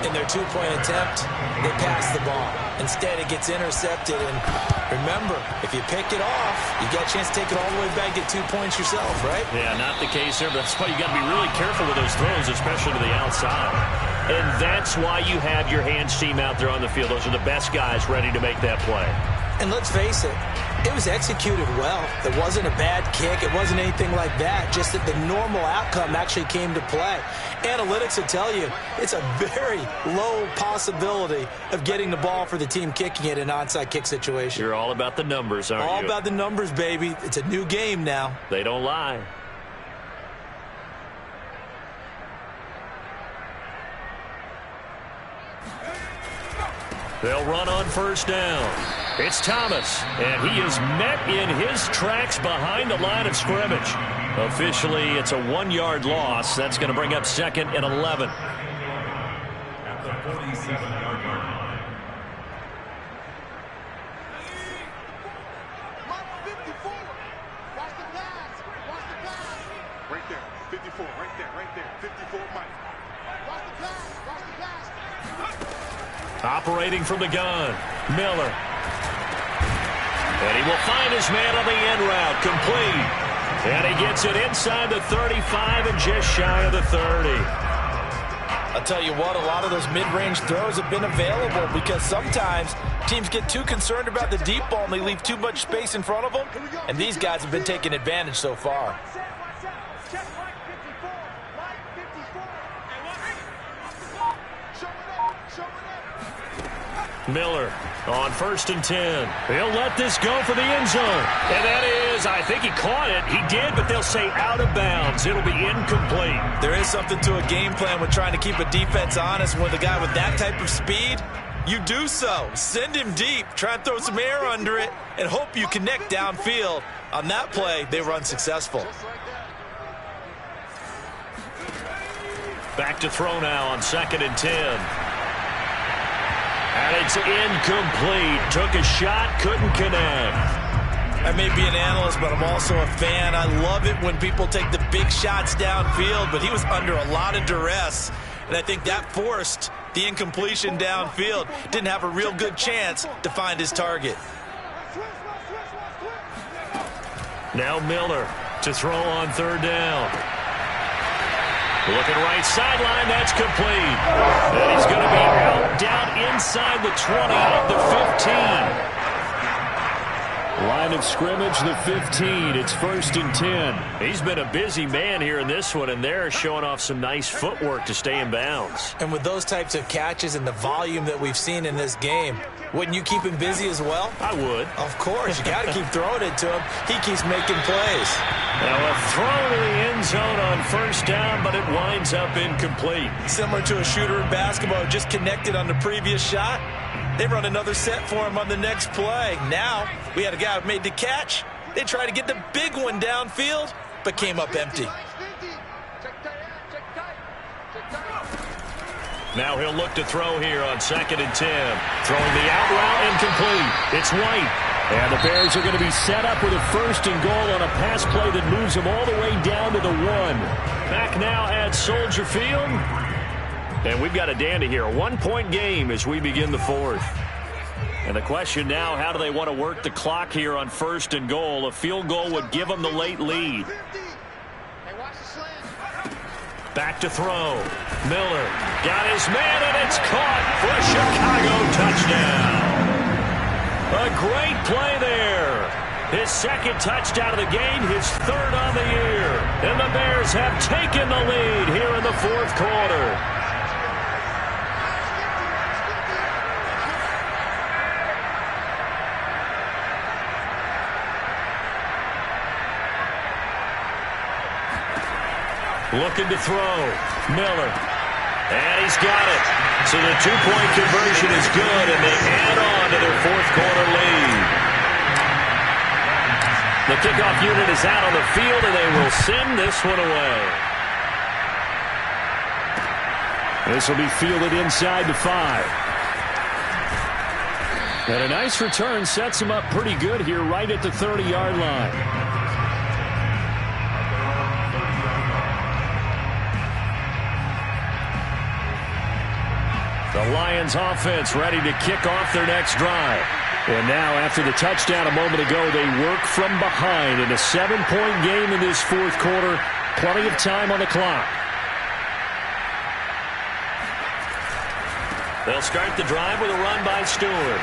in their 2-point attempt, they pass the ball. Instead, it gets intercepted. And remember, if you pick it off, you got a chance to take it all the way back, get 2 points yourself, right? Yeah, not the case there. But that's why you got to be really careful with those throws, especially to the outside. And that's why you have your hands team out there on the field. Those are the best guys ready to make that play. And let's face it, it was executed well. It wasn't a bad kick. It wasn't anything like that. Just that the normal outcome actually came to play. Analytics will tell you it's a very low possibility of getting the ball for the team kicking it in an onside kick situation. You're all about the numbers, aren't you? All about the numbers, baby. It's a new game now. They don't lie. They'll run on 1st down. It's Thomas, and he is met in his tracks behind the line of scrimmage. Officially, it's a 1-yard loss. That's going to bring up 2nd and 11. At the 47-yard line. Mike 54. Watch the pass. Watch the pass. Right there. 54. Right there. 54, Mike. Watch the pass. Watch the pass. Operating from the gun, Miller. And he will find his man on the end route, complete. And he gets it inside the 35 and just shy of the 30. I'll tell you what, a lot of those mid-range throws have been available because sometimes teams get too concerned about the deep ball and they leave too much space in front of them, and these guys have been taking advantage so far. Miller on 1st and 10. He'll let this go for the end zone. And that is, I think he caught it. He did, but they'll say out of bounds. It'll be incomplete. There is something to a game plan with trying to keep a defense honest. With a guy with that type of speed, you do so. Send him deep. Try and throw some air under it and hope you connect downfield. On that play, they run successful. Back to throw now on 2nd and 10. And it's incomplete. Took a shot, couldn't connect. I may be an analyst, but I'm also a fan. I love it when people take the big shots downfield, but he was under a lot of duress, and I think that forced the incompletion downfield. Didn't have a real good chance to find his target. Now Miller to throw on 3rd down. Looking right sideline, that's complete. And he's going to be out down inside the 20 of the 15. Line of scrimmage, the 15. It's 1st and 10. He's been a busy man here in this one, and they're showing off some nice footwork to stay in bounds. And with those types of catches and the volume that we've seen in this game, wouldn't you keep him busy as well? I would. Of course. You got to keep throwing it to him. He keeps making plays. Now a throw to the end zone on 1st down, but it winds up incomplete. Similar to a shooter in basketball who just connected on the previous shot. They run another set for him on the next play. Now we had a guy who made the catch. They tried to get the big one downfield, but came up empty. Now he'll look to throw here on 2nd and 10. Throwing the out route incomplete. It's White. And the Bears are going to be set up with a 1st and goal on a pass play that moves them all the way down to the 1. Back now at Soldier Field. And we've got a dandy here. A 1-point game as we begin the 4th. And the question now, how do they want to work the clock here on 1st and goal? A field goal would give them the late lead. Back to throw. Miller got his man, and it's caught for a Chicago touchdown. A great play there. His 2nd touchdown of the game, his 3rd on the year. And the Bears have taken the lead here in the 4th quarter. Looking to throw. Miller. And he's got it. So the 2-point conversion is good, and they add on to their 4th quarter lead. The kickoff unit is out on the field, and they will send this one away. This will be fielded inside the 5. And a nice return sets him up pretty good here right at the 30-yard line. The Lions offense ready to kick off their next drive. And now after the touchdown a moment ago, they work from behind in a 7-point game in this 4th quarter. Plenty of time on the clock. They'll start the drive with a run by Stewart.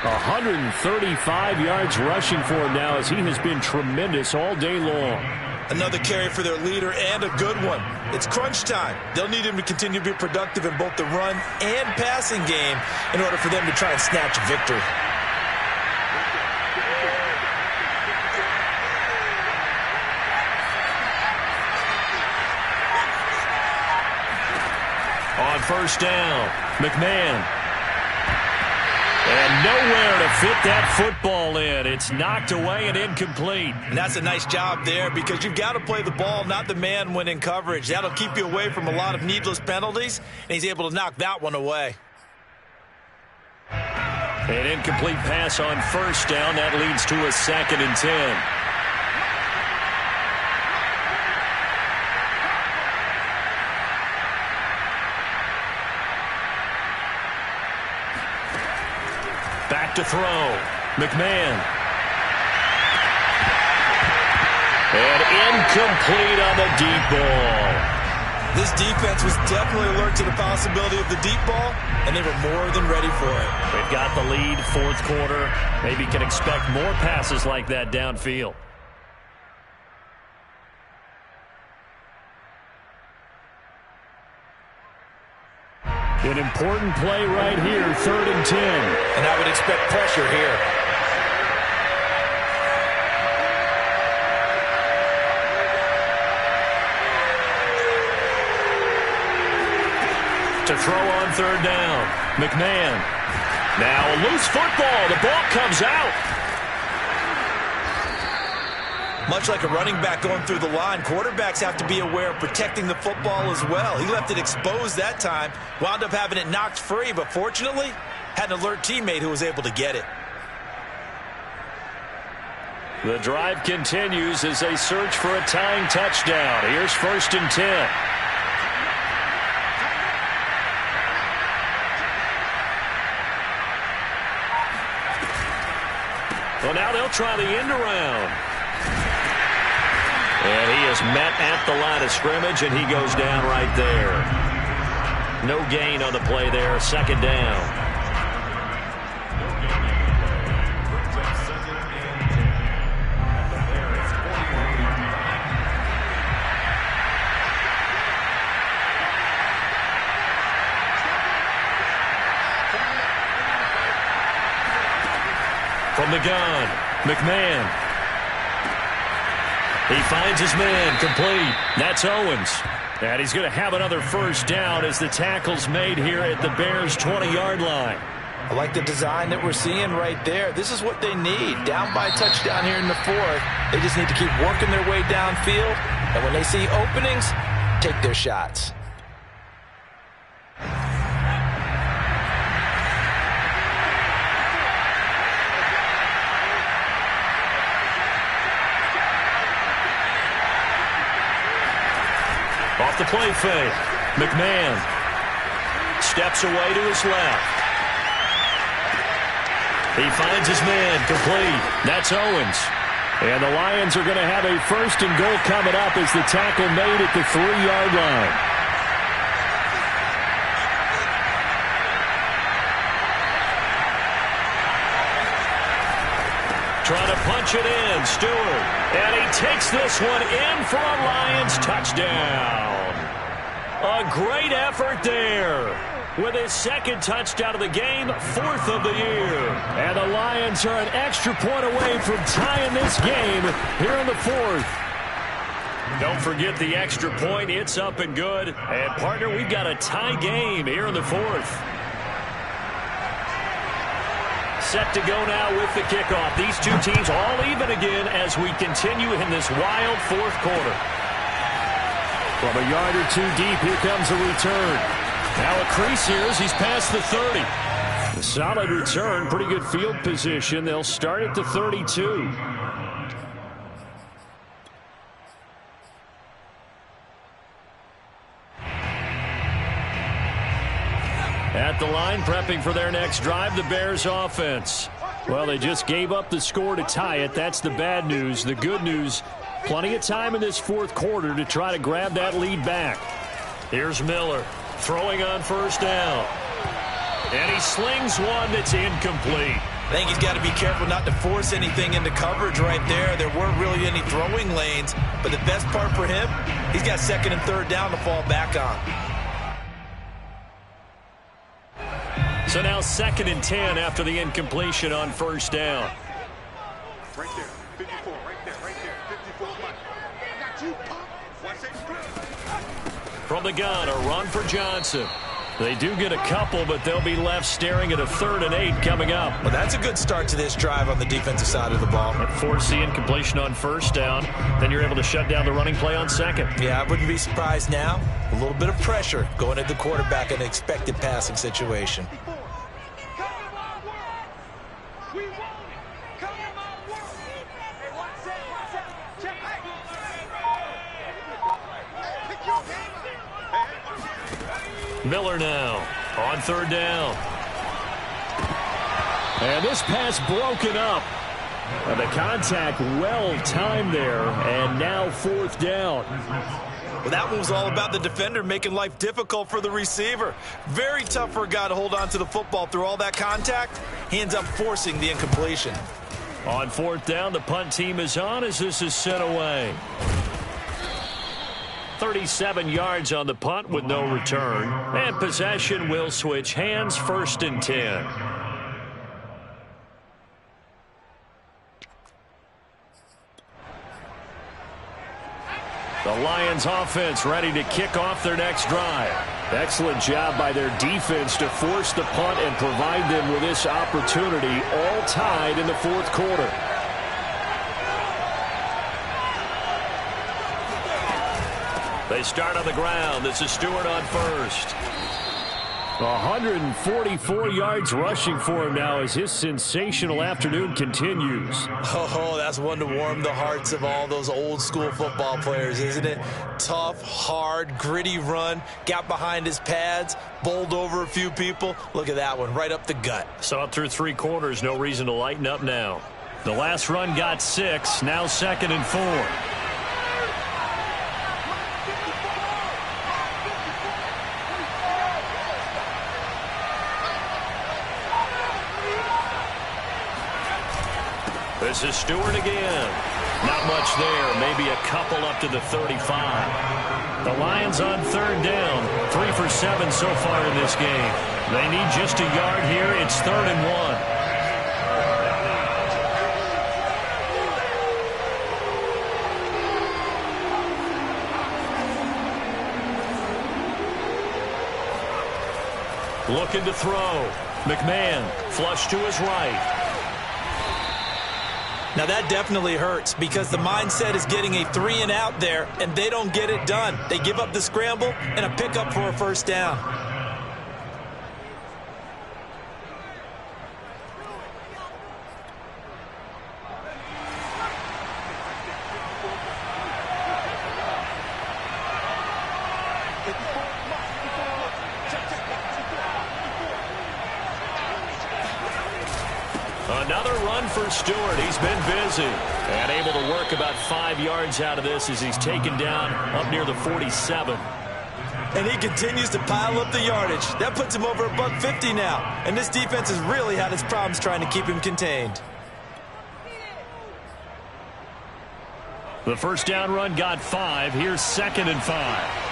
135 yards rushing for him now as he has been tremendous all day long. Another carry for their leader and a good one. It's crunch time. They'll need him to continue to be productive in both the run and passing game in order for them to try and snatch a victory. On 1st down, McMahon. And nowhere to fit that football in. It's knocked away and incomplete. And that's a nice job there because you've got to play the ball, not the man when in coverage. That'll keep you away from a lot of needless penalties, and he's able to knock that one away. An incomplete pass on 1st down. That leads to a 2nd and 10. Back to throw. McMahon. And incomplete on the deep ball. This defense was definitely alert to the possibility of the deep ball, and they were more than ready for it. We've got the lead, fourth quarter. Maybe can expect more passes like that downfield. An important play right here, 3rd and 10. And I would expect pressure here. To throw on 3rd down. McMahon. Now a loose football. The ball comes out. Much like a running back going through the line, quarterbacks have to be aware of protecting the football as well. He left it exposed that time, wound up having it knocked free, but fortunately, had an alert teammate who was able to get it. The drive continues as they search for a tying touchdown. Here's 1st and 10. Well, now they'll try the end around. And he is met at the line of scrimmage, and he goes down right there. No gain on the play there. 2nd down. From the gun, McMahon. He finds his man, complete. That's Owens. And he's going to have another 1st down as the tackle's made here at the Bears' 20-yard line. I like the design that we're seeing right there. This is what they need. Down by touchdown here in the 4th. They just need to keep working their way downfield. And when they see openings, take their shots. Off the play fake. McMahon steps away to his left. He finds his man, complete. That's Owens. And the Lions are going to have a 1st and goal coming up as the tackle made at the 3-yard line. Trying to punch it in, Stewart. And he takes this one in for a Lions touchdown. A great effort there. With his 2nd touchdown of the game, 4th of the year. And the Lions are an extra point away from tying this game here in the 4th. Don't forget the extra point. It's up and good. And, partner, we've got a tie game here in the 4th. Set to go now with the kickoff. These two teams all even again as we continue in this wild 4th quarter. From a yard or 2 deep, here comes a return. Now a crease here as he's past the 30. A solid return, pretty good field position. They'll start at the 32. At the line, prepping for their next drive, the Bears offense. Well, they just gave up the score to tie it. That's the bad news. The good news, plenty of time in this 4th quarter to try to grab that lead back. Here's Miller throwing on 1st down. And he slings one that's incomplete. I think he's got to be careful not to force anything into coverage right there. There weren't really any throwing lanes. But the best part for him, he's got 2nd and 3rd down to fall back on. So now 2nd and 10 after the incompletion on 1st down. Right there, 54, right there, 54, Mike. Got you, pop. From the gun, a run for Johnson. They do get a couple, but they'll be left staring at a 3rd and 8 coming up. Well, that's a good start to this drive on the defensive side of the ball. Force the incompletion on 1st down. Then you're able to shut down the running play on 2nd. Yeah, I wouldn't be surprised now. A little bit of pressure going at the quarterback in an expected passing situation. Miller now on 3rd down. And this pass broken up. The contact well timed there, and now 4th down. Well, that one was all about the defender making life difficult for the receiver. Very tough for a guy to hold on to the football through all that contact. He ends up forcing the incompletion. On 4th down, the punt team is on as this is sent away. 37 yards on the punt with no return. And possession will switch hands, 1st and 10. The Lions offense ready to kick off their next drive. Excellent job by their defense to force the punt and provide them with this opportunity, all tied in the 4th quarter. They start on the ground. This is Stewart on first. 144 yards rushing for him now as his sensational afternoon continues. Oh, that's one to warm the hearts of all those old school football players, isn't it? Tough, hard, gritty run. Got behind his pads, bowled over a few people. Look at that one, right up the gut. Saw it through 3 quarters. No reason to lighten up now. The last run got 6. Now 2nd and 4. This is Stewart again. Not much there. Maybe a couple up to the 35. The Lions on 3rd down. 3 for 7 so far in this game. They need just a yard here. It's 3rd and 1. Looking to throw. McMahon flush to his right. Now that definitely hurts because the mindset is getting a 3 and out there, and they don't get it done. They give up the scramble and a pickup for a 1st down. Another run for Stewart. He's been busy and able to work about 5 yards out of this as he's taken down up near the 47. And he continues to pile up the yardage. That puts him over $150 now. And this defense has really had its problems trying to keep him contained. The 1st down run got 5. Here's 2nd and 5.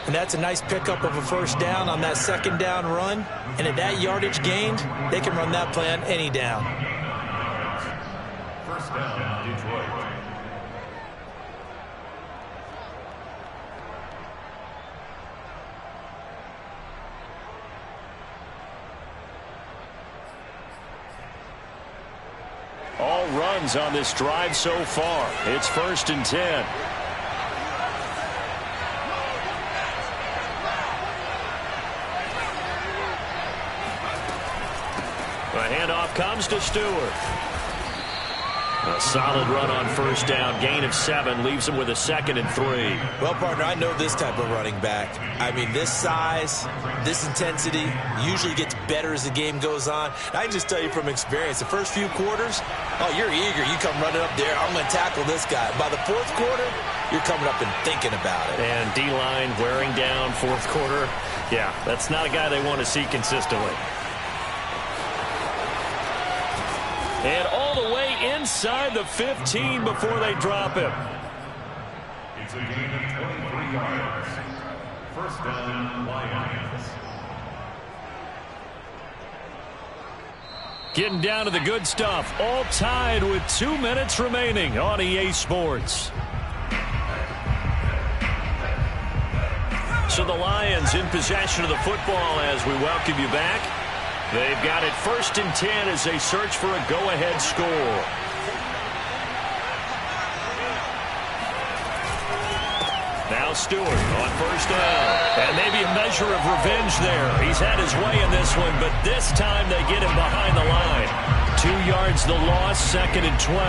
And that's a nice pickup of a 1st down on that 2nd down run. And at that yardage gained, they can run that play on any down. 1st down, Detroit. All runs on this drive so far. It's 1st and 10. The handoff comes to Stewart. A solid run on 1st down. Gain of 7 leaves him with a 2nd and 3. Well, partner, I know this type of running back. I mean, this size, this intensity usually gets better as the game goes on. I can just tell you from experience, the first few quarters, oh, you're eager. You come running up there. I'm going to tackle this guy. By the 4th quarter, you're coming up and thinking about it. And D-line wearing down 4th quarter. Yeah, that's not a guy they want to see consistently. And all the way inside the 15 before they drop him. It's a gain of 23 yards. 1st down, Lions. Getting down to the good stuff. All tied with 2 minutes remaining on EA Sports. So the Lions in possession of the football as we welcome you back. They've got it 1st and 10 as they search for a go-ahead score. Now Stewart on 1st down. And maybe a measure of revenge there. He's had his way in this one, but this time they get him behind the line. 2 yards the loss, 2nd and 12.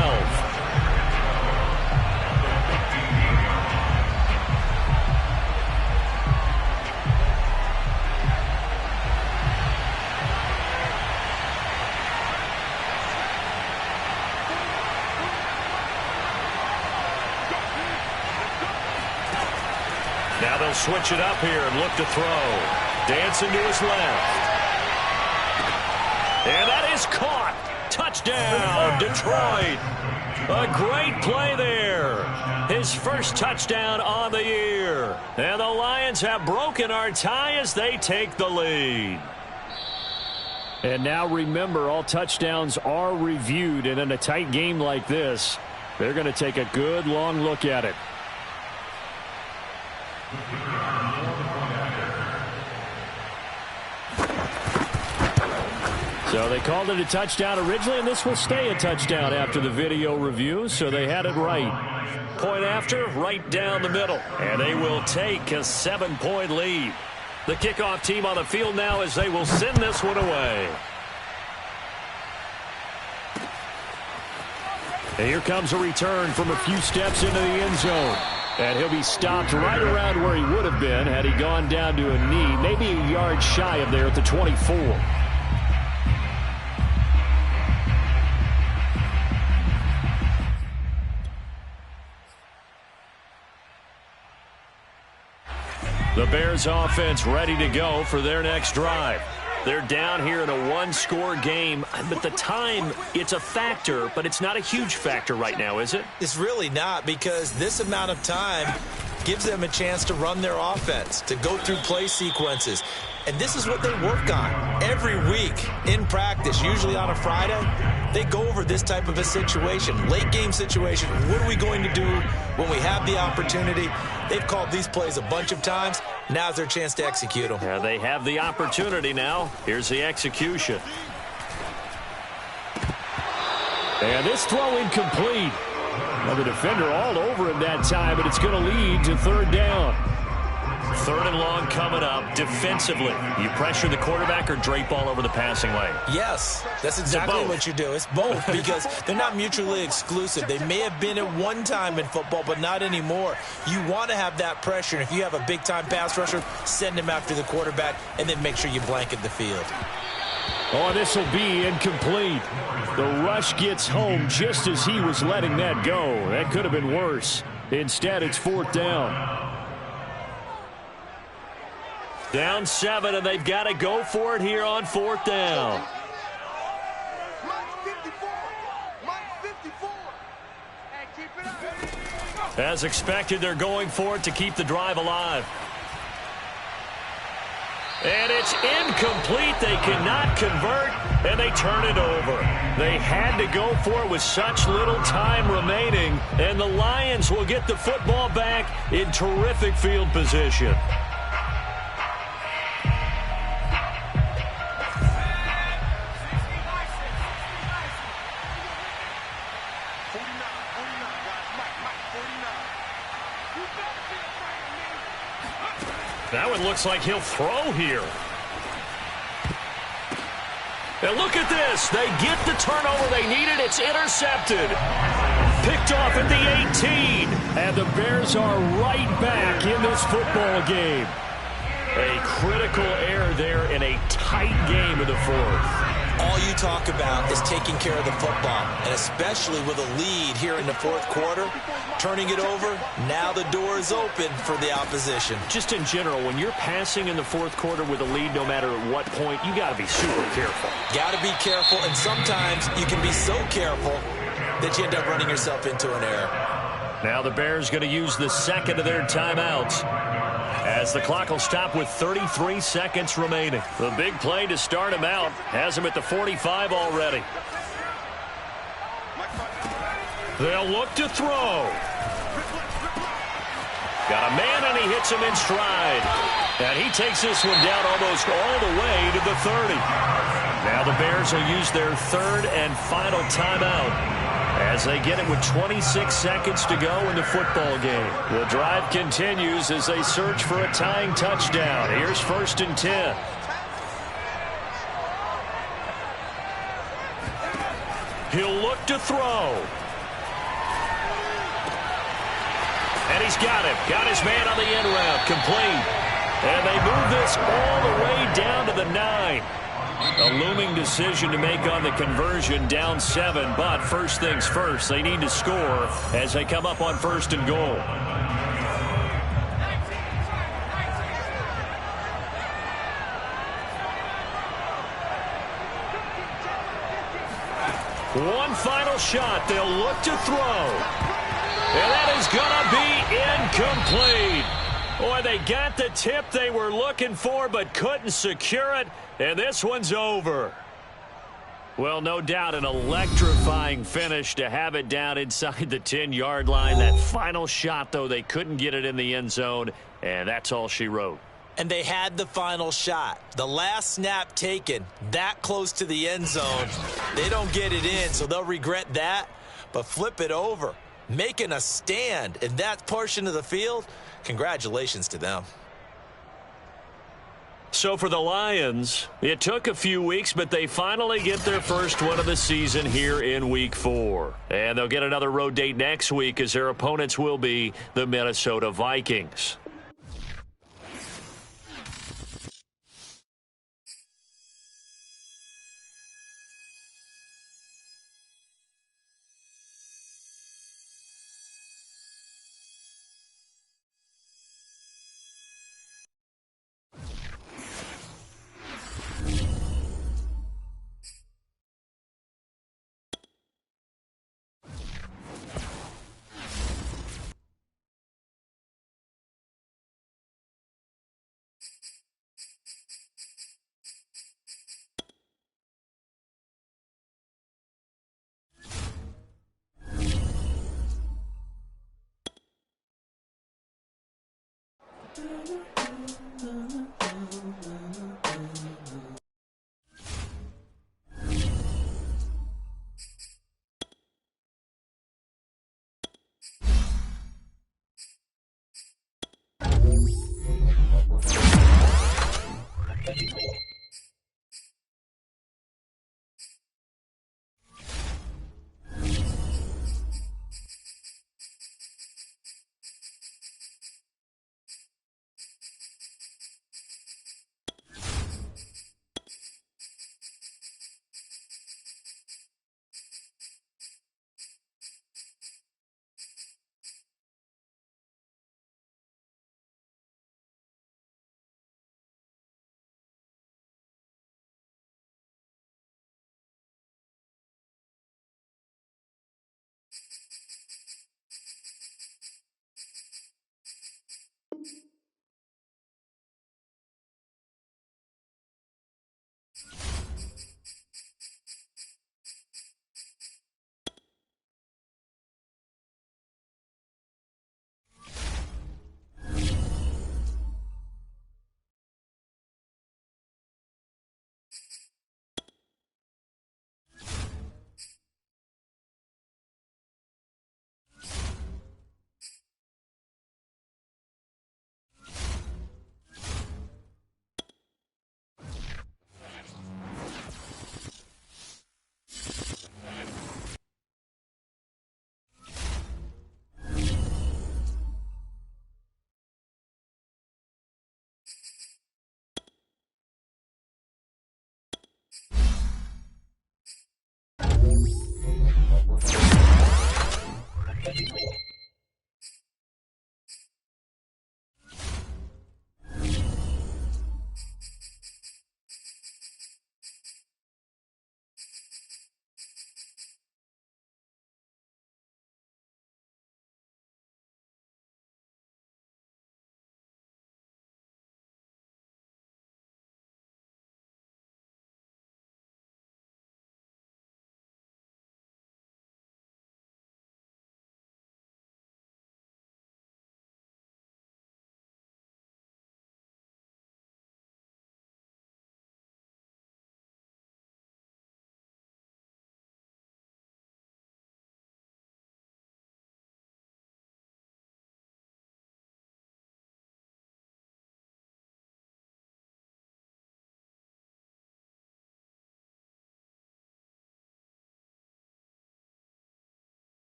switch it up here and look to throw. Dancing to his left. And that is caught. Touchdown, Detroit. A great play there. His first touchdown on the year. And the Lions have broken our tie as they take the lead. And now remember, all touchdowns are reviewed. And in a tight game like this, they're going to take a good long look at it. So they called it a touchdown originally, and this will stay a touchdown after the video review, so they had it right. Point after, right down the middle, and they will take a 7-point lead. The kickoff team on the field now as they will send this one away. And here comes a return from a few steps into the end zone. And he'll be stopped right around where he would have been had he gone down to a knee, maybe a yard shy of there at the 24. The Bears offense ready to go for their next drive. They're down here in a one-score game, but the time, it's a factor, but it's not a huge factor right now, is it? It's really not, because this amount of time gives them a chance to run their offense, to go through play sequences. And this is what they work on every week in practice, usually on a Friday. They go over this type of a situation, late game situation. What are we going to do when we have the opportunity? They've called these plays a bunch of times. Now's their chance to execute them. Yeah, they have the opportunity now. Here's the execution. And this throw incomplete. Well, the defender all over him that time, but it's going to lead to third down. Third and long coming up. Defensively, you pressure the quarterback or drape all over the passing lane? Yes, that's exactly what you do. It's both, because they're not mutually exclusive. They may have been at one time in football, but not anymore. You want to have that pressure, and if you have a big-time pass rusher, send him after the quarterback, and then make sure you blanket the field. Oh, this will be incomplete. The rush gets home just as he was letting that go. That could have been worse. Instead, it's fourth down. Down 7, and they've got to go for it here on fourth down. As expected, they're going for it to keep the drive alive. And it's incomplete. They cannot convert, and they turn it over. They had to go for it with such little time remaining, and the Lions will get the football back in terrific field position. That one looks like he'll throw here. And look at this. They get the turnover they needed. It's intercepted. Picked off at the 18. And the Bears are right back in this football game. A critical error there in a tight game in the fourth. All you talk about is taking care of the football, and especially with a lead here in the fourth quarter, turning it over, now the door is open for the opposition. Just in general, when you're passing in the fourth quarter with a lead, no matter at what point, you got to be super careful. Got to be careful, and sometimes you can be so careful that you end up running yourself into an error. Now the Bears going to use the second of their timeouts, as the clock will stop with 33 seconds remaining. The big play to start him out has him at the 45 already. They'll look to throw. Got a man, and he hits him in stride. And he takes this one down almost all the way to the 30. Now the Bears will use their third and final timeout as they get it with 26 seconds to go in the football game. The drive continues as they search for a tying touchdown. Here's 1st and 10. He'll look to throw. And he's got him. Got his man on the end route. Complete. And they move this all the way down to the 9. A looming decision to make on the conversion, down 7, but first things first, they need to score as they come up on 1st and goal. One final shot. They'll look to throw. And that is going to be incomplete. Boy, they got the tip they were looking for but couldn't secure it. And this one's over. Well, no doubt an electrifying finish to have it down inside the 10-yard line. That final shot, though, they couldn't get it in the end zone, and that's all she wrote. And they had the final shot. The last snap taken that close to the end zone. They don't get it in, so they'll regret that. But flip it over, making a stand in that portion of the field, congratulations to them. So for the Lions, it took a few weeks, but they finally get their first one of the season here in Week 4. And they'll get another road date next week as their opponents will be the Minnesota Vikings.